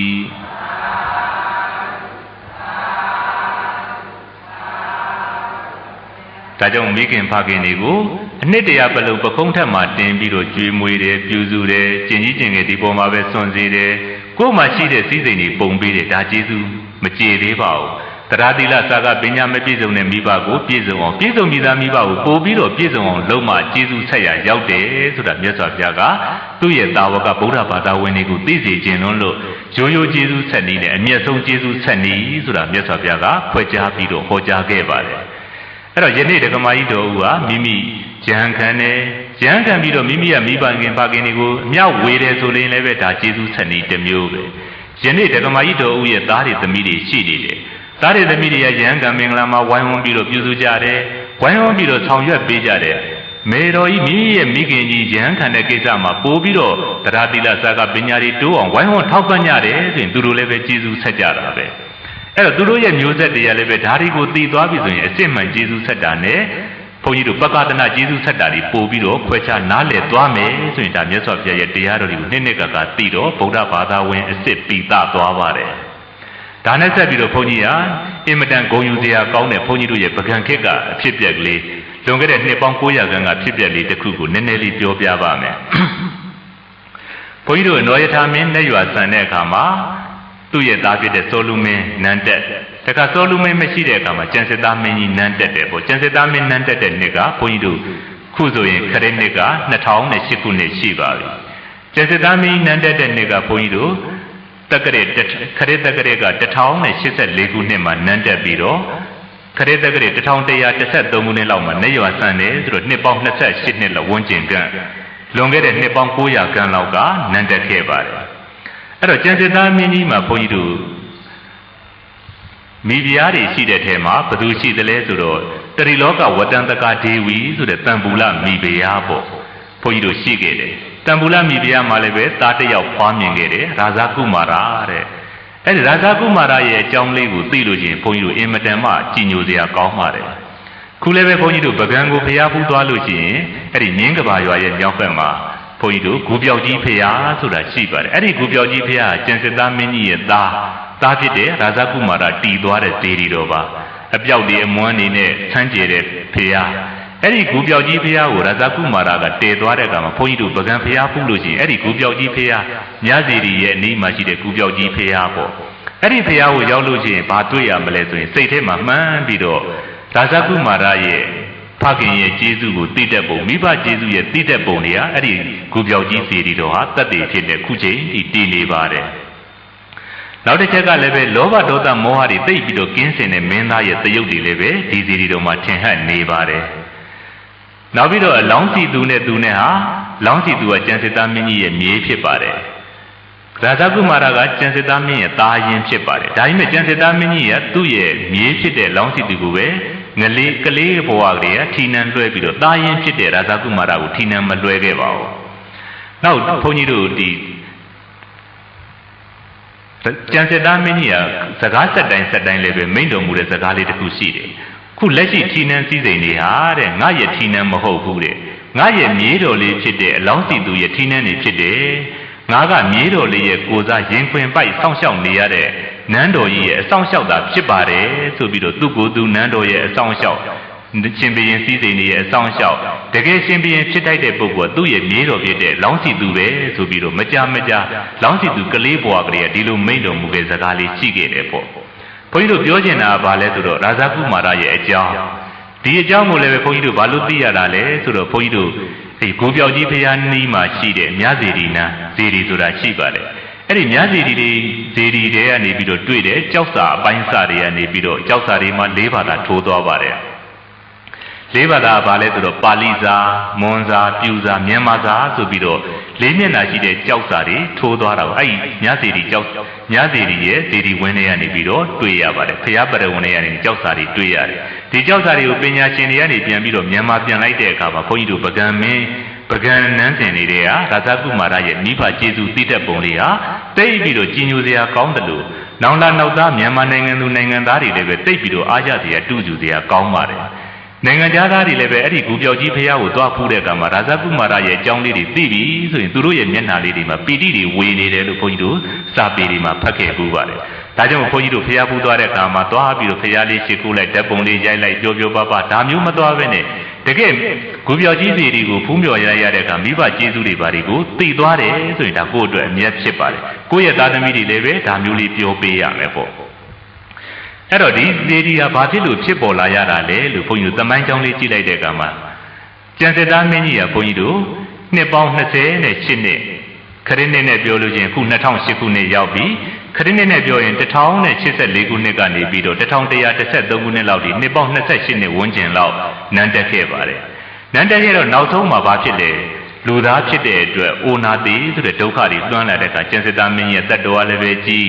ဒါကြောင့်မိခင်ဖခင်တွေကိုအနှစ်တရာပလုံပကုံးထက်မှတင်ပြီးတော့ကျွေးမွေးတယ်ပြူစုတယ်ကျင်ကြီးကျင်ငယ်ဒီပေါ်မှာပဲစွန့်စေတယ်ကိုယ်မှရှိတဲ့စည်းစိမ်တွေပုံပေးတယ်ဒါကျေးဇူးမကြေသေးပါဘူးတရားသီလစာကပညာမပြည့်စုံတဲ့မိဘကိုပြည့်စုံအောင်ပြည့်စုံမိသားမိဘကိုပို့ပြီးတော့ပြည့်စုံအောင်လုံးမကျေးဇူးဆက်ရရောက်တယ်ဆိုတာမြတ်စွာဘုရားကသူ့ရဲ့တာဝကဗုဒ္ဓဘာသာဝင်တွေကိုသိစေခြင်းလို့ရိုးရိုးကျေးဇူးဆက်နည်းနဲ့အမျက်ဆုံးကျေးဇူးဆက်နည်းဆိုတာမြတ်စွာဘုရားကခွဲခြားပြီးတော့ဟောကြားခဲ့ပါတယ်အဲ့တော့ယနေ့ဒကမာကြီးတော်ဦးဟာမိမိဉာဏ်ခံတယ်ဉာဏ်ခံပြီးတော့မိမိရဲ့မိဘခင်ဖခင်တွေကိုအမြောက်ဝေတယ်ဆိုရင်လည်းပဲဒါကျေးဇူးဆက်နည်းတစ်မျိုးပဲယနေ့ဒကမာကြီးတော်ဦးရဲ့သားတွေသမီးတွေရှိနေတယ်သားတွေသမီးတွေရဲ့ဉာဏ်ကံမင်္ဂလာမှာဝိုင်းဝန်းပြီးတော့ပြုစုကြတယ်ဝိုင်းဝန်းပြီးတော့ဆောင်ရွက်ပေးကြတယ်မေတော်ကြီးမိမိရဲ့မိခင်ကြီးဉာဏ်ခံတဲ့ကိစ္စမှာပို့ပြီးတော့တရားသီလစာကပညာတွေတိုးအောင်ဝိုင်းဝန်းထောက်ပံ့ကြတယ်ဆိုရင်သူတို့လည်းပဲကျေးဇူးဆက်ကြတာပဲအဲ့တော့သူတို့ရဲ့မျိုးဆက်တွေကလည်းပဲဓာရီကိုတည်သွားပြီဆိုရင်အစစ်မှန်ကျေးဇူးဆက်တာနဲ့ဘုန်းကြီးတို့ပကဒနာကျေးဇူးဆက်တာတွေပို့ပြီးတော့ခွဲခြားနားလည်သွားမယ်ဆိုရင်ဒါမြတ်စွာဘုရားရဲ့တရားတော်တွေကိုနှစ်ကတည်တော့ဗုဒ္ဓဘာသာဝင်အစစ်ပိသသွားပါတယ်ဒါနဲ့ဆက်ပြီးတော့ဘုန်းကြီးဟာအင်မတန်ဂုဏ်ယူစရာကောင်းတဲ့ဘုန်းကြီးတို့ရဲ့ပကံခေတ်ကအဖြစ်ပြက်ကလေးလွန်ခဲ့တဲ့နှစ်ပေါင်း900ခန့်ကဖြစ်ပျက်လေးတစ်ခုကိုနည်းနည်းလေးပြောပြပါမယ်ဘုန်းကြီးတို့နောယထာမင်းနဲ့ရွာဆန်တဲ့အခါမှာသူ့ရဲ့သားဖြစ်တဲ့စောလူမင်းနန်းတက်တခါစောလူမင်းမရှိတဲ့အခါမှာကျန်စစ်သားမင်းကြီးနန်းတက်တယ်ပေါ့ကျန်စစ်သားမင်းနန်းတက်တဲ့နှစ်ကဘုန်းကြီးတို့ခုဆိုရင်ခရစ်နှစ်က2008ခုနှစ်ရှိပါပြီကျန်စစ်သားမင်းနန်းတက်တဲ့နှစ်ကဘုန်းကြီးတို့တက္ကရာခရစ်တက္ကရာက1084ခုနှစ်မှာနန်းတက်ပြီးတော့ခရစ်တက္ကရာ1113ခုနှစ်လောက်မှာနေရွာဆန်တယ်ဆိုတော့နှစ်ပေါင်း28နှစ်လောက်ဝန်းကျင်ကလွန်ခဲ့တဲ့နှစ်ပေါင်း900ခန့်လောက်ကနန်းတက်ခဲ့ပါတယ်အဲ့တော့ကျန်စစ်သားမင်းကြီးမှာဘုန်းကြီးတို့မိဖုရားတွေရှိတဲ့ထဲမှာဘယ်သူရှိသလဲဆိုတော့တရိလောကဝတ္တန်တကဒေဝီဆိုတဲ့တန်ပူလမိဖုရားပေါ့ဘုန်းကြီးတို့ရှိခဲ့တယ်တန်ပူလမိဖုရားမှာလည်းပဲသားတစ်ယောက်ဖွားမြင်ခဲ့တယ်ရာဇာကုမာရတဲ့အဲ့ဒီရာဇာကုမာရရဲ့အကြောင်းလေးကိုသိလို့ချင်းဘုန်းကြီးတို့အင်မတန်မှကြည်ညိုစရာကောင်းပါတယ်ခုလည်းပဲဘုန်းကြီးတို့ပကံကိုဖျားဖူးသွားလို့ရှိရင်အဲ့ဒီမြင်းကဘာရွာရဲ့မြောက်ဘက်မှာဘုန်းကြီးတို့ဂူပြောက်ကြီးဖျားဆိုတာရှိပါတယ်အဲ့ဒီဂူပြောက်ကြီးဖျားကျန်စစ်သားမင်းကြီးရဲ့သားဖြစ်တဲ့ရာဇာကုမာရတည်သွားတဲ့ဇေဒီတော်ပါအပြောက်ဒီအမွမ်းနေနဲ့ဆန်းကျဲတဲ့ဖျားအဲ့ဒီဂူပြောက်ကြီးဖျားကိုရာဇာကုမာရကတည်သွားတဲ့အခါမှာဘုန်းကြီးတို့ပကံဖျားဖူးလို့ရှိရင်အဲ့ဒီဂူပြောက်ကြီးဖျားမြတ်ဇေဒီရဲ့အနီးမှာရှိတဲ့ဂူပြောက်ကြီးဖျားပေါ့အဲ့ဒီဖျားကိုရောက်လို့ရှိရင်ဘာတွေ့ရမလဲဆိုရင်စိတ်ထဲမှာမှန်းပြီးတော့ရာဇာကုမာရရဲ့ဖခင်ရဲ့ကျေးဇူးကိုသိတတ်ပုံမိဘကျေးဇူးရဲ့သိတတ်ပုံတွေကအဲ့ဒီဂူပြောက်ကြီးဇေဒီတော်ဟာတတ်တည်ဖြစ်တဲ့ခုချိန်ဒီတည်နေပါတယ်နောက်တစ်ချက်ကလည်းပဲလောဘဒေါသမောဟတွေသိပြီးတော့ကင်းစင်တဲ့မင်းသားရဲ့တယုတ်တွေလည်းပဲဒီဇေဒီတော်မှာထင်ဟပ်နေပါတယ်နောက်ပြီးတော့အလောင်းစီသူနဲ့သူနဲ့ဟာလောင်းစီသူကကျန်စစ်သားမင်းကြီးရဲ့မြေးဖြစ်ပါတယ်ရာဇာကုမာရကကျန်စစ်သားမင်းရဲ့သားရင်ဖြစ်ပါတယ်ဒါပေမဲ့ကျန်စစ်သားမင်းကြီးကသူ့ရဲ့မြေးဖြစ်တဲ့လောင်းစီသူကိုပဲငလေးကလေးဘဝကလေးကထီနန်းလွှဲပြီးတော့သားရင်ဖြစ်တဲ့ရာဇာကုမာရကိုထီနန်းမလွှဲခဲ့ပါဘူးနောက်ဘုန်းကြီးတို့ဒီကျန်စစ်သားမင်းကြီးကစကားဆက်တိုင်းလည်းပဲမိန့်တော်မူတဲ့စကားလေးတစ်ခုရှိတယ်ခုလက်ရှိထီနန်းစည်းစိမ်တွေဟာတဲ့ငါရဲ့ထီနန်းမဟုတ်ဘူးတဲ့ငါရဲ့မြေးတော်လေးဖြစ်တဲ့အလောင်းစီသူရဲ့ထီနန်းတွေဖြစ်တယ်ငါကမြေးတော်လေးရဲ့ကိုယ်စားရင်ခွင်ပိုက်စောင့်ရှောက်နေရတဲ့နန်းတော်ကြီးရဲ့အဆောင်ရှောက်တာဖြစ်ပါတယ်ဆိုပြီးတော့သူ့ကိုယ်သူနန်းတော်ရဲ့အဆောင်ရှောက်ရှင်ဘုရင်စည်းစိမ်တွေရဲ့အဆောင်ရှောက်တကယ်ရှင်ဘုရင်ဖြစ်တတ်တဲ့ပုဂ္ဂိုလ်သူ့ရဲ့မြေးတော်ဖြစ်တဲ့လောင်းစီသူပဲဆိုပြီးတော့မကြလောင်းစီသူကလေးဘဝကလေးကဒီလိုမိန့်တော်မူတဲ့စကားလေးရှိခဲ့တယ်ပေါ့ဘုန်းကြီးတို့ပြောချင်တာကဘာလဲဆိုတော့ရာဇာကုမာရရဲ့အကြောင်းဒီအကြောင်းကိုလည်းပဲဘုန်းကြီးတို့ဘာလို့သိရတာလဲဆိုတော့ဘုန်းကြီးတို့ဒီဂူပြောက်ကြီးဖျားနီးမှာရှိတဲ့မြတ်ဇေဒီနာဇေဒီဆိုတာရှိပါတယ်အဲ့ဒီမြတ်ဇေဒီတွေဇေဒီတွေကနေပြီးတော့တွေ့တယ်ကြောက်စာအပိုင်းစာတွေကနေပြီးတော့ကြောက်စာတွေမှာ၄ဘာသာထိုးသွားပါတယ်၄ဘာသာဘာလဲဆိုတော့ပါဠိစာမွန်စာပြူစာမြန်မာစာဆိုပြီးတော့၄မျက်နှာရှိတဲ့ကြောက်စာတွေထိုးသွားတာကိုအဲ့ဒီမြတ်ဇေဒီမြတ်ဇေဒီရဲ့ဇေဒီဝင်းတွေကနေပြီးတော့တွေ့ရပါတယ်ဖျားပရဝင်းတွေကနေကြောက်စာတွေတွေ့ရတယ်ဒီကြောက်စာတွေကိုပညာရှင်တွေကနေပြန်ပြီးတော့မြန်မာပြန်လိုက်တဲ့အခါမှာဘုန်းကြီးတို့ပကံမင်းပကံနန်းစင်တွေကရာဇာကုမာရရဲ့မိဘကျေးဇူးသိတတ်ပုံတွေဟာတိတ်ပြီးတော့ကြီးညိုစရာကောင်းတယ်လို့နောင်လာနောက်သားမြန်မာနိုင်ငံသူနိုင်ငံသားတွေလည်းပဲတိတ်ပြီးတော့အားရစရာတူးကျူစရာကောင်းပါတယ်နိုင်ငံသားတွေလည်းပဲအဲ့ဒီဂူပြောက်ကြီးဖျားကိုသွားဖူးတဲ့အခါမှာရာဇာကုမာရရဲ့အကြောင်းလေးတွေသိပြီဆိုရင်သူတို့ရဲ့မျက်နှာလေးတွေမှာပီတိတွေဝေနေတယ်လို့ဘုန်းကြီးတို့စာပေတွေမှာဖတ်ခဲ့ပူးပါတယ် ဒါကြောင့်ဘုန်းကြီးတို့ဖျားဖူးသွားတဲ့အခါမှာသွားပြီးတော့ဖျားလေးရှိခိုးလိုက်ဓာတ်ပုံလေးရိုက်လိုက်ပြောပြောပါဒါမျိုးမသွားဘဲနဲ့တကယ်ကိုပြောကြီးစီတွေကိုဖူးမြော်ရရတဲ့အခါမိဘကျေးဇူးတွေဘာတွေကိုသိသွားတယ်ဆိုရင်ဒါကိုယ့်အတွက်အမြတ်ဖြစ်ပါတယ်ကိုယ့်ရဲ့သားသမီးတွေလည်းပဲဒါမျိုးလေးပြောပေးရမယ်ပေါ့အဲ့တော့ဒီစေတီဟာဘာဖြစ်လို့ဖြစ်ပေါ်လာရတာလဲလို့ဘုန်းကြီးတို့သမိုင်းကြောင်းလေးကြည့်လိုက်တဲ့အခါမှာကျန်စစ်သားမင်းကြီးကဘုန်းကြီးတို့နှစ်ပေါင်း28နှစ်ခရစ်နှစ်နဲ့ပြောလို့ချင်းခု2008ခုနှစ်ရောက်ပြီခရစ်နှစ်နဲ့ပြောရင်1084ခုနှစ်ကနေပြီးတော့1113ခုနှစ်လောက်ဒီနှစ်ပေါင်း28နှစ်ဝန်းကျင်လောက်နန်းတက်ခဲ့ပါတယ်နန်းတက်ခဲ့တော့နောက်ဆုံးမှာဘာဖြစ်လဲလူသားဖြစ်တဲ့အတွက်အိုနာတိဆိုတဲ့ဒုက္ခတွေတွန်းလာတဲ့အခါကျန်စစ်သားမင်းရဲ့တတ်တော်လည်းပဲကြီ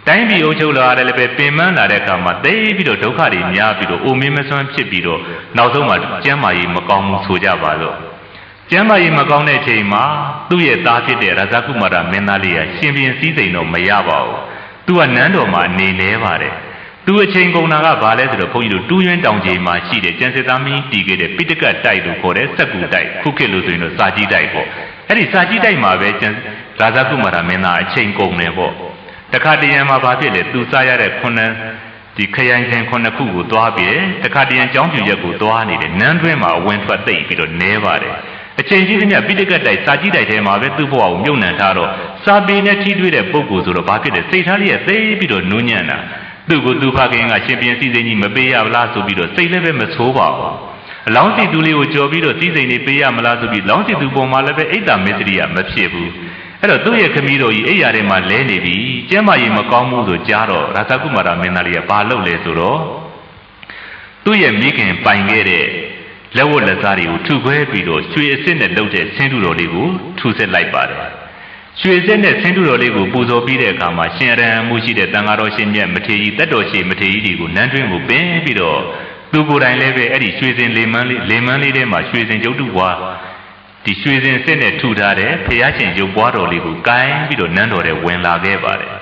းတိုင်းပြည်အုပ်ချုပ်လာတယ်လည်းပဲပင်ပန်းလာတဲ့အခါမှာသိပြီးတော့ဒုက္ခတွေများပြီးတော့အိုမင်းမစွမ်းဖြစ်ပြီးတော့နောက်ဆုံးမှာကျမ်းမာရေးမကောင်းဘူးဆိုကြပါလို့ကျမ်းမာရေးမကောင်းတဲ့အချိန်မှာသူ့ရဲ့သားဖြစ်တဲ့ရာဇကုမာရမင်းသားလေးကရှင်ပြန်စည်းစိမ်တော့မရပါဘူးသူကနန်းတော်မှာနေလဲပါတယ်သူအချိန်ကုန်တာကဘာလဲဆိုတော့ဘုန်းကြီးတို့တူးရွင်းတောင်ကြီးမှာရှိတဲ့ကျန်စစ်သားမင်းတည်ခဲ့တဲ့ပိဋကတ်တိုက်လို့ခေါ်တဲ့စက်ကူတိုက်ခုခေတ်လို့ဆိုရင်တော့စာကြီးတိုက်ပေါ့အဲ့ဒီစာကြီးတိုက်မှာပဲရာဇကုမာရမင်းသားအချိန်ကုန်တယ်ပေါ့တခါတရံမှာဘာဖြစ်လဲသူစားရတဲ့ဒီခရိုင်ရှင်ခုနှစ်ခုကိုသွားပြီးတခါတရံကျောင်းပြူရက်ကိုသွားနေတယ်နန်းတွင်းမှာအဝင်ထွက်သိပ်ပြီးတော့နဲပါတယ်အချိန်ကြီးသမျှပိဋကတ်တိုက်စာကြီးတိုက်ထဲမှာပဲသူ့ဘဝကိုမြုပ်နှံထားတော့စာပေနဲ့ထိတွေ့တဲ့ပုံကိုဆိုတော့ဘာဖြစ်လဲစိတ်ထားလေးရဲ့သိပြီးတော့နူးညံ့တာသူ့ကိုသူ့ဖခင်ကရှင်ပြန်စည်းစိမ်ကြီးမပေးရဘူးလားဆိုပြီးတော့စိတ်လည်းပဲမဆိုးပါဘူးအလောင်းစီသူလေးကိုကြော်ပြီးတော့စည်းစိမ်လေးပေးရမလားဆိုပြီးလောင်းစီသူပေါ်မှာလည်းပဲအိတ်တာမစ္စရိယမဖြစ်ဘူးအဲ့တော့သူ့ရဲ့ခမည်းတော်ကြီးအိယာထဲမှာလဲနေပြီကျမ်းမာရေးမကောင်းဘူးဆိုကြားတော့ရာဇကုမာရမင်းသားလေးကဘာလုပ်လဲဆိုတော့သူ့ရဲ့မိခင်ပိုင်ခဲ့တဲ့လက်ဝတ်လက်စားတွေကိုထုခွဲပြီးတော့ရွှေအစ်စ်နဲ့လုပ်တဲ့ဆင်းတုတော်လေးကိုထုဆက်လိုက်ပါတယ်ရွှေစစ်နဲ့ဆင်းတုတော်လေးကိုပူဇော်ပြီးတဲ့အခါမှာရှင်ရဟန်းမှုရှိတဲ့တန်ဃာတော်ရှင်မြတ်မထေရကြီးတတ်တော်ရှိမထေရကြီးတွေကိုနန်းတွင်းကိုပင်းပြီးတော့သူကိုယ်တိုင်လည်းပဲအဲ့ဒီရွှေစင်လေမန်းလေးထဲမှာရွှေစင်ကျုပ်တုပွားဒီရွှေစင်စစ်နဲ့ထူထားတဲ့ဖျားရှင်ရုပ်ပွားတော်လေးကိုကိုင်းပြီးတော့နန်းတော်ထဲဝင်လာခဲ့ပါတယ်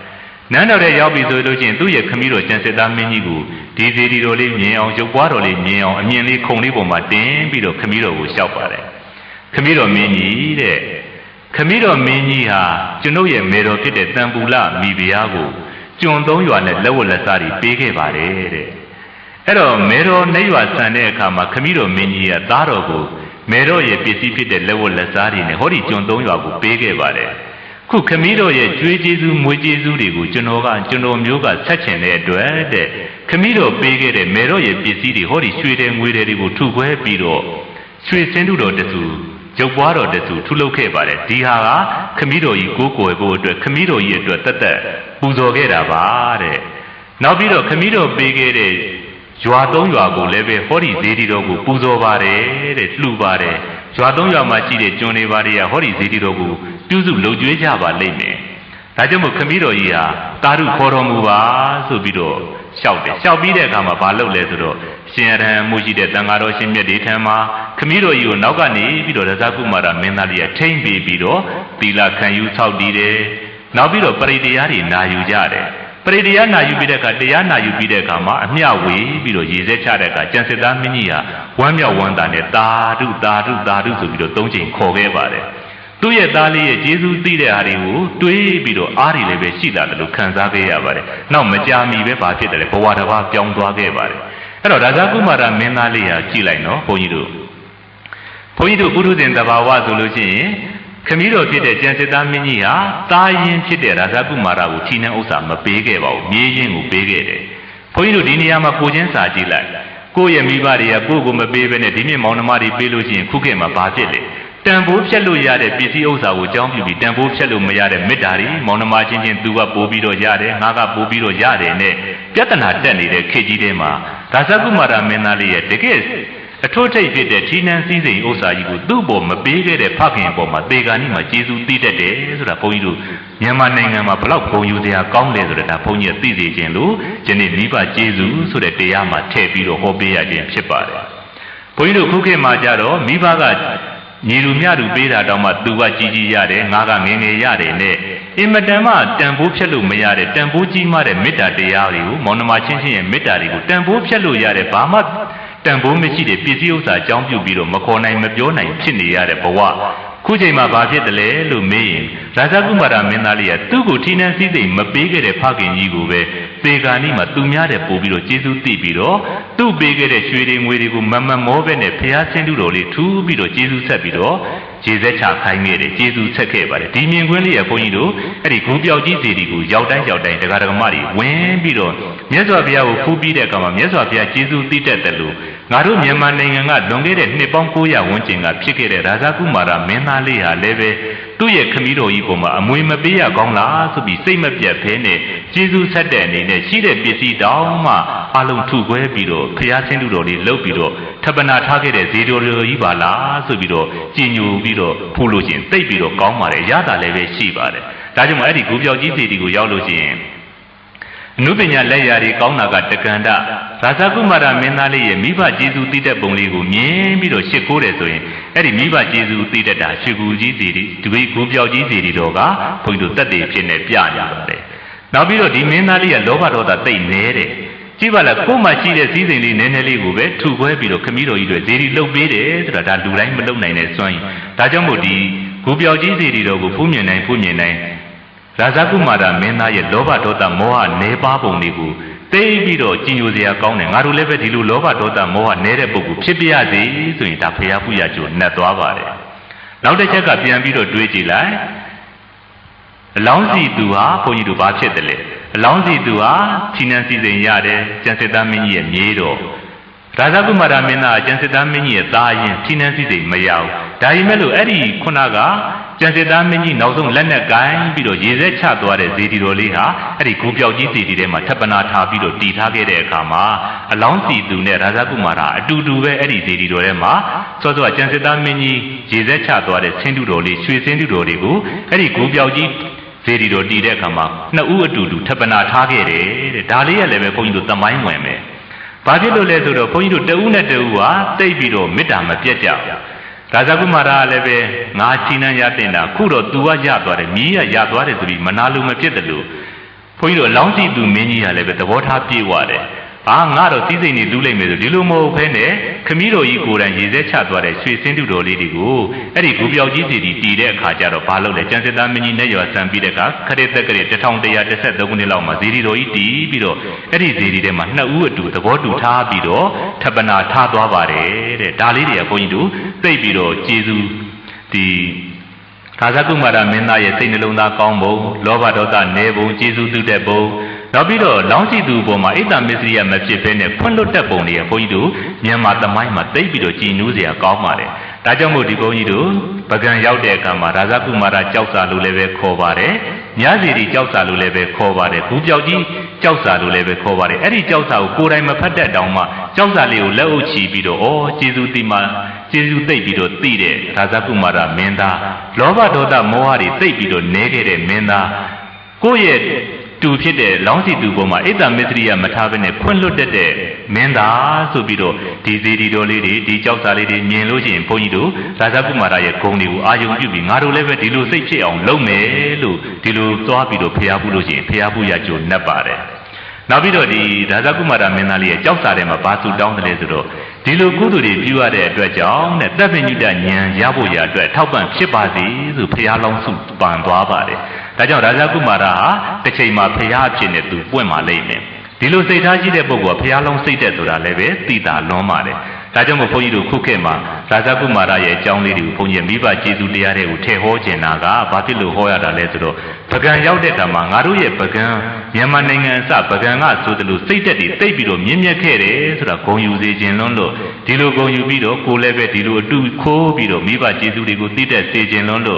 နန်းတော်ထဲရောက်ပြီဆိုလို့ချင်းသူ့ရဲ့ခမည်းတော်ကျန်စစ်သားမင်းကြီးကိုဒီစေတီတော်လေးမြင်အောင်ရုပ်ပွားတော်လေးမြင်အောင်အမြင်လေးခုံလေးပေါ်မှာတင်ပြီးတော့ခမည်းတော်ကိုလျှောက်ပါတယ်ခမည်းတော်မင်းကြီးတဲ့ခမည်းတော်မင်းကြီးဟာကျွန်ုပ်ရဲ့မေတော်ဖြစ်တဲ့တန်ပူလမိဖုရားကိုကျွန်သုံးရွာနဲ့လက်ဝတ်လက်စားတွေပေးခဲ့ပါတယ်တဲ့အဲ့တော့မေတော်နေရွာဆန်တဲ့အခါမှာခမည်းတော်မင်းကြီးကသားတော်ကိုမေတော်ရဲ့ပစ္စည်းဖြစ်တဲ့လက်ဝတ်လက်စားတွေနဲ့ဟောဒီကျွန်သုံးရွာကိုပေးခဲ့ပါတယ်ခုခမည်းတော်ရဲ့ကြွေးကျေးဇူးမွေးကျေးဇူးတွေကိုကျွန်တော်မျိုးကဆက်ချင်တဲ့အတွက်တဲ့ခမည်းတော်ပေးခဲ့တဲ့မေတော်ရဲ့ပစ္စည်းတွေဟောဒီရွှေတဲ့ငွေတွေကိုထုခွဲပြီးတော့ရွှေစင်းတုတော်တစုရုပ်ပွားတော်တစုထုလုပ်ခဲ့ပါတယ်ဒီဟာကခမည်းတော်ကြီးကိုးကွယ်ဖို့အတွက်ခမည်းတော်ကြီးအတွက်တသက်ပူဇော်ခဲ့တာပါတဲ့နောက်ပြီးတော့ခမည်းတော်ပေးခဲ့တဲ့ရွာသုံးရွာကိုလည်းပဲဟောဒီဇေဒီတော်ကိုပူဇော်ပါတယ်တဲ့လှူပါတယ်ရွာသုံးရွာမှာရှိတဲ့ကျွန်းတွေပါတွေကဟောဒီဇေဒီတော်ကိုပြုစုလုပ်ကျွေးကြပါလိမ့်မယ်ဒါကြောင့်မို့ခမည်းတော်ကြီးဟာတာရုခေါ်တော်မူပါဆိုပြီးတော့လျှောက်တယ်လျှောက်ပြီးတဲ့အခါမှာဘာလုပ်လဲဆိုတော့ရှင်ရဟန်းမှုရှိတဲ့တန်ဃာတော်ရှင်မြတ်တွေထံမှာခမည်းတော်ကြီးကိုနောက်ကနေပြီးတော့ရဇကုမာရမင်းသားလေးကထိမ့်ပြီးတော့သီလခံယူဆောက်တည်တယ်နောက်ပြီးတော့ပရိတရားတွေနာယူကြတယ်ပရိတရားနာယူပြီးတဲ့အခါတရားနာယူပြီးတဲ့အခါမှာအမျှဝေပြီးတော့ရေစက်ချတဲ့အခါကျန်စစ်သားမင်းကြီးဟာဝမ်းမြောက်ဝမ်းသာနဲ့တာဓုဆိုပြီးတော့၃ချိန်ခေါ်ခဲ့ပါတယ်သူ့ရဲ့သားလေးရဲ့ကျေးဇူးသိတဲ့ဟာတွေကိုတွေးပြီးတော့အားတွေလည်းပဲရှိလာတယ်လို့ခံစားခဲ့ရပါတယ်နောက်မကြာမီပဲဘာဖြစ်တယ်လဲဘဝတစ်ပါးပြောင်းသွားခဲ့ပါတယ်အဲ့တော့ရာဇကုမာရမင်းသားလေးဟာကြည့်လိုက်နော်ဘုန်းကြီးတို့ပုထုဇဉ်တဘာဝဆိုလို့ရှိရင်ခမည်းတော်ဖြစ်တဲ့ကျန်စစ်သားမင်းကြီးဟာတာရင်ဖြစ်တဲ့ရာဇကုမာရကိုထီနှံဥစ္စာမပေးခဲ့ပါဘူးမြေရင်ကိုပေးခဲ့တယ်ဘုန်းကြီးတို့ဒီနေရာမှာကိုချင်းစာကြည့်လိုက်ကိုယ့်ရဲ့မိဘတွေကကိုယ့်ကိုမပေးဘဲနဲ့ဒီမြင့်မောင်နှမတွေပေးလို့ရှိရင်ခုခေတ်မှာဘာဖြစ်လဲတန်ဖိုးဖြတ်လို့ရတဲ့ပစ္စည်းဥစ္စာကိုကြောင်းပြပြီးတန်ဖိုးဖြတ်လို့မရတဲ့မေတ္တာတွေမောင်နှမချင်းချင်းသူကပိုးပြီးတော့ရတယ်ငါကပိုးပြီးတော့ရတယ်နဲ့ပြဿနာတက်နေတဲ့ခေတ်ကြီးထဲမှာရာဇကုမာရမင်းသားလေးရဲ့တကယ်အထွတ်ထိပ်ဖြစ်တဲ့ထီးနှံစည်းစိမ်ဥစ္စာကြီးကိုသူ့ပေါ်မပေးခဲ့တဲ့ဖခင်ပေါ်မှာသေကာနီးမှာကျေးဇူးသိတတ်တယ်ဆိုတာဘုန်းကြီးတို့မြန်မာနိုင်ငံမှာဘလောက်ဂုဏ်ယူစရာကောင်းတယ်ဆိုတာဒါဘုန်းကြီးသိစေခြင်းလို့ယနေ့မိဘကျေးဇူးဆိုတဲ့တရားမှာထည့်ပြီးတော့ဟောပေးရခြင်းဖြစ်ပါတယ်ဘုန်းကြီးတို့ခုခေတ်မှာကြတော့မိဘကညီလူမြလူပေးတာတောင်မှသူကကြီးရတယ်ငါကငယ်ငယ်ရတယ်နဲ့အင်မတန်မှတန်ဖိုးဖြတ်လို့မရတဲ့တန်ဖိုးကြီးမားတဲ့မေတ္တာတရားတွေကိုမောင်နှမချင်းချင်းရဲ့မေတ္တာတွေကိုတန်ဖိုးဖြတ်လို့ရတဲ့ဘာမှတန်ဖိုးမရှိတဲ့ပစ္စည်းဥစ္စာအကြောင်းပြုပြီးတော့မခေါ်နိုင်မပြောနိုင်ဖြစ်နေရတဲ့ဘဝ ခုချိန်မှာဘာဖြစ်တယ်လဲလို့မေးရင်ရာဇကုမာရမင်းသားလေးကသူ့ကိုထိနှံစည်းစိမ်မပေးခဲ့တဲ့ဖခင်ကြီးကိုပဲသေကာနီးမှာသူများတဲ့ပို့ပြီးတော့ကျေးဇူးသိပြီးတော့သူ့ပေးခဲ့တဲ့ရွှေတွေငွေတွေကိုမမောပဲနဲ့ဖျားဆင်းတူတော်လေးထူးပြီးတော့ကျေးဇူးဆက်ပြီးတော့ခြေဆက်ချခိုင်းခဲ့တယ်ကျေးဇူးဆက်ခဲ့ပါတယ်ဒီမြင်ကွင်းလေးရဘုန်းကြီးတို့အဲ့ဒီဂူပြောက်ကြီးစီဒီကိုရောက်တိုင်းတရားဓမ္မတွေဝင်ပြီးတော့မြတ်စွာဘုရားကိုဖူးပြီးတဲ့အခါမှာမြတ်စွာဘုရားကျေးဇူးသိတတ်တယ်လို့ငါတို့မြန်မာနိုင်ငံကလွန်ခဲ့တဲ့နှစ်ပေါင်း900ဝန်းကျင်ကဖြစ်ခဲ့တဲ့ရာဇကုမာရမင်းသားလေးဟာလည်းပဲသူ့ရဲ့ခမည်းတော်ကြီးပေါ်မှာအမွေမပေးရကောင်းလားဆိုပြီးစိတ်မပြတ်ဖဲနဲ့ကျေးဇူးဆက်တဲ့အနေနဲ့ရှိတဲ့ပစ္စည်းတောင်မှအလုံးထုခွဲပြီးတော့ဖျားဆင်းတူတော်လေးလှုပ်ပြီးတော့ထပ်ပနာထားခဲ့တဲ့ဇေတော်ကြီးပါလားဆိုပြီးတော့ကြည်ညိုပြီးတော့ဖူးလို့ချင်းသိပ်ပြီးတော့ကောင်းပါတယ်ရတာလည်းပဲရှိပါတယ်ဒါကြောင့်မို့အဲ့ဒီဂူပြောက်ကြီးစီတီကိုရောက်လို့ရှိရင်အနုပညာလက်ရာတွေကောင်းတာကတက္ကန္တရာဇကုမာရမင်းသားလေးရဲ့မိဘကျေးဇူးသိတဲ့ပုံလေးကိုမြင်ပြီးတော့ရှစ်ခိုးတယ်ဆိုရင်အဲ့ဒီမိဘကျေးဇူးသိတတ်တာရှစ်ကူကြီးစီတီဒီဂူပြောက်ကြီးစီတီတော်ကဘုန်းကြီးတို့တက်တည်ဖြစ်နေပြကြပါတယ်နောက်ပြီးတော့ဒီမင်းသားလေးကလောဘဒေါသသိမ့်နေတယ်ကြည့်ပါလားကိုယ်မှရှိတဲ့စည်းစိမ်လေးနည်းနည်းလေးကိုပဲထုခွဲပြီးတော့ခမည်းတော်ကြီးတွေဇေဒီလှုပ်ပေးတယ်ဆိုတာဒါလူတိုင်းမလုပ်နိုင်တဲ့စွမ်းရည်ဒါကြောင့်မို့ဒီဂူပြောက်ကြီးဇေဒီတော်ကိုဖူးမြင်နိုင်ရာဇကုမာရမင်းသားရဲ့လောဘဒေါသမောဟနေပါပုံတွေကိုသိပြီးတော့ကြည်ညိုစရာကောင်းတယ်ငါတို့လည်းပဲဒီလိုလောဘဒေါသမောဟနေတဲ့ပုဂ္ဂိုလ်ဖြစ်ပြရစေဆိုရင်ဒါဖရာဖူးရကျိုးနှက်သွားပါတယ်နောက်တစ်ချက်ကပြန်ပြီးတော့တွေးကြည့်လိုက်အလောင်းစီသူဟာဘုန်းကြီးတို့ဘာဖြစ်တယ်လဲအလောင်းစီသူဟာခြိနှံစီစဉ်ရတယ်ကျန်စစ်သားမင်းကြီးရဲ့မြေးတော်ရာဇကုမာရမင်းသားကျန်စစ်သားမင်းကြီးရဲ့သားရင်ခြိနှံစီစဉ်မရဘူးဒါပေမဲ့လို့အဲ့ဒီခုနကကျန်စစ်သားမင်းကြီးနောက်ဆုံးလက်နဲ့ကိုင်းပြီးတော့ရေဆက်ချသွားတဲ့ဇေဒီတော်လေးဟာအဲ့ဒီဂူပြောက်ကြီးဇေဒီထဲမှာထပ်ပနာထားပြီးတော့တည်ထားခဲ့တဲ့အခါမှာအလောင်းစီသူနဲ့ရာဇကုမာရအတူတူပဲအဲ့ဒီဇေဒီတော်ထဲမှာစောစောကျန်စစ်သားမင်းကြီးရေဆက်ချသွားတဲ့ဆင်းတုတော်လေးရွှေဆင်းတုတော်လေးကိုအဲ့ဒီဂူပြောက်ကြီးဇေဒီတော်တည်တဲ့အခါမှာနှစ်ဦးအတူတူထပ်ပနာထားခဲ့တယ်တဲ့ဒါလေးရလည်းပဲဘုန်းကြီးတို့သမိုင်းဝင်ပဲဘာဖြစ်လို့လဲဆိုတော့ဘုန်းကြီးတို့တဦးနဲ့တဦးဟာတိတ်ပြီးတော့မေတ္တာမပြတ်ကြဘူးရာဇကုမာရလည်းပဲငါချီနှံရတဲ့တာခုတော့ तू ကရသွားတယ်မြည်ရသွားတယ်ဆိုပြီးမနာလိုမဖြစ်တယ်လို့ဘုန်းကြီးတို့အလောင်းစီသူမင်းကြီးကလည်းပဲသဘောထားပြေဝတယ်ငါတော့စည်းစိမ်နေလူလိုက်မယ်ဆိုဒီလိုမဟုတ်ဘဲနဲ့ခမည်းတော်ကြီးကိုယ်တိုင်ရေစဲချသွားတဲ့ရွှေစင်းတုတော်လေးတွေကိုအဲ့ဒီဂူပြောက်ကြီးစီတီတည်တဲ့အခါကျတော့ဘာလုပ်လဲကျန်စစ်သားမင်းကြီးနဲ့ရွာဆံပြီးတဲ့အခါခရစ်သက်ကလေး1113ခုနှစ်လောက်မှာဇေဒီတော်ကြီးတည်ပြီးတော့အဲ့ဒီဇေဒီထဲမှာနှစ်ဦးအတူသဘောတူထားပြီးတော့ထပ်ပနာထားသွားပါတယ်တဲ့ဒါလေးတွေကဘုန်းကြီးတို့သိပြီးတော့ကျေးဇူးဒီရာဇကုမာရမင်းသားရဲ့စိတ်နှလုံးသားကောင်းပုံလောဘဒေါသနည်းပုံကျေးဇူးပြုတဲ့ပုံနောက်ပြီးတော့လောင်းစီသူပေါ်မှာအိတ္တမစ္စရိယမဖြစ်ဘဲနဲ့ဖွင့်လွတ်တဲ့ပုံတွေကဘုန်းကြီးတို့မြန်မာသမိုင်းမှာသိပြီးတော့ကြည်နူးစရာကောင်းပါတယ်။ဒါကြောင့်မို့ဒီဘုန်းကြီးတို့ပကံရောက်တဲ့အခါမှာရာဇကုမာရကြောက်စာလို့လည်းပဲခေါ်ပါတယ်။မြားစီတီကြောက်စာလို့လည်းပဲခေါ်ပါတယ်။ဂူပြောက်ကြီးကြောက်စာလို့လည်းပဲခေါ်ပါတယ်။အဲ့ဒီကြောက်စာကိုကိုယ်တိုင်မဖတ်တတ်တောင်မှကြောက်စာလေးကိုလက်အုပ်ချီပြီးတော့ကျေးဇူးသိမှကျေးဇူးသိပြီးတော့သိတဲ့ရာဇကုမာရမင်းသားလောဘဒေါသမောဟတွေသိပြီးတော့နဲခဲ့တဲ့မင်းသားကိုယ့်ရဲ့တူဖြစ်တဲ့လောင်းစီသူပေါ်မှာအိတ္တမစ္စရိယမထားဘဲနဲ့ဖွင့်လွတ်တတ်တဲ့မင်းသားဆိုပြီးတော့ဒီဇေဒီတော်လေးတွေဒီကြောက်စာလေးတွေမြင်လို့ရှိရင်ဘုန်းကြီးတို့ရာဇကုမာရရဲ့ဂုဏ်တွေကိုအာယုံပြုပြီးငါတို့လည်းပဲဒီလိုစိတ်ဖြစ်အောင်လုပ်မယ်လို့ဒီလိုသွားပြီးတော့ဖျားဖို့လို့ရှိရင်ဖျားဖို့ရကြိုနှက်ပါတယ်နောက်ပြီးတော့ဒီရာဇကုမာရမင်းသားလေးရဲ့ကြောက်စာထဲမှာဘာသူတောင်းတယ်လဲဆိုတော့ဒီလိုကုသိုလ်တွေပြုရတဲ့အတွက်ကြောင့်တဲ့တပ်ပညုတဉာဏ်ရဖို့ရအတွက်ထောက်ပံ့ဖြစ်ပါစေဆိုဖျားလောင်းစုပန်သွားပါတယ်ဒါကြောင့်ရာဇကုမာရဟာတစ်ချိန်မှာဖျားအဖြစ်နဲ့သူပွင့်มาလိမ့်မယ်ဒီလိုစိတ်ထားရှိတဲ့ပုဂ္ဂိုလ်ကဖျားလုံးစိတ်တဲ့ဆိုတာလည်းပဲသိတာလွန်ပါတယ်ဒါကြောင့်မို့ဘုန်းကြီးတို့ခုခေတ်မှာရာဇကုမာရရဲ့အကြောင်းလေးတွေကိုဘုန်းကြီးမိဘကျေးဇူးတရားတွေကိုထည့်ဟောကျင်တာကဘာဖြစ်လို့ဟောရတာလဲဆိုတော့ပကံရောက်တဲ့အခါမှာငါတို့ရဲ့ပကံမြန်မာနိုင်ငံအစပကံကဆိုသလိုစိတ်သက်တွေသိပ်ပြီးတော့မြင့်မြတ်ခဲ့တယ်ဆိုတာဂုဏ်ယူစေခြင်းလွန်းလို့ဒီလိုဂုဏ်ယူပြီးတော့ကိုယ်လည်းပဲဒီလိုအတူခိုးပြီးတော့မိဘကျေးဇူးတွေကိုသိတတ်စေခြင်းလွန်းလို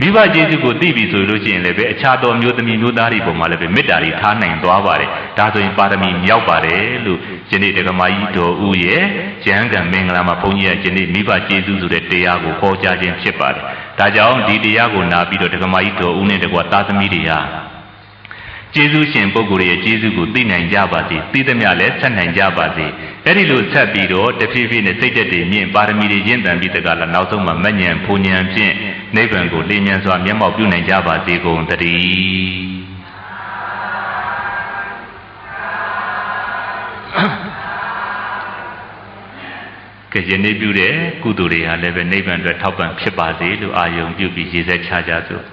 ့မိဘကျေးဇူးကိုသိပြီဆိုလို့ရှိရင်လည်းပဲအခြားသောမျိုးသမီးမျိုးသားတွေပေါ်မှာလည်းပဲမေတ္တာတွေထားနိုင်သွားပါတယ်ဒါဆိုရင်ပါရမီမြောက်ပါတယ်လို့ယနေ့ဒကမာကြီးတော်ဦးရဲ့ကျမ်းဂန်မင်္ဂလာမှာဘုန်းကြီးကယနေ့မိဘကျေးဇူးဆိုတဲ့တရားကိုဟောကြားခြင်းဖြစ်ပါတယ်ဒါကြောင့်ဒီတရားကိုနာပြီးတော့ဒကမာကြီးတော်ဦးနဲ့တကွာသားသမီးတွေဟာကျေးဇူးရှင်ပုဂ္ဂိုလ်ရဲ့ကျေးဇူးကိုသိနိုင်ကြပါစေသိသမျှလည်းဆက်နိုင်ကြပါစေအဲ့ဒီလိုဆက်ပြီးတော့တဖြည်းဖြည်းနဲ့စိတ်သက်တွေမြင့်ပါရမီတွေရင့်တန်ပြီးတကလားနောက်ဆုံးမှာမဉ္ဇဉ်ဖူဉ္ဇဉ်ဖြင့်နိဗ္ဗာန်ကိုလင်းမြန်စွာမျက်မှောက်ပြုနိုင်ကြပါစေကုန်သတည်း ကယနေ့ပြုတဲ့ကုသိုလ်တွေဟာလည်းပဲနိဗ္ဗာန်အတွက်ထောက်ပံ့ဖြစ်ပါစေလို့အာယုံပြုပြီးရည်စက်ချကြစို့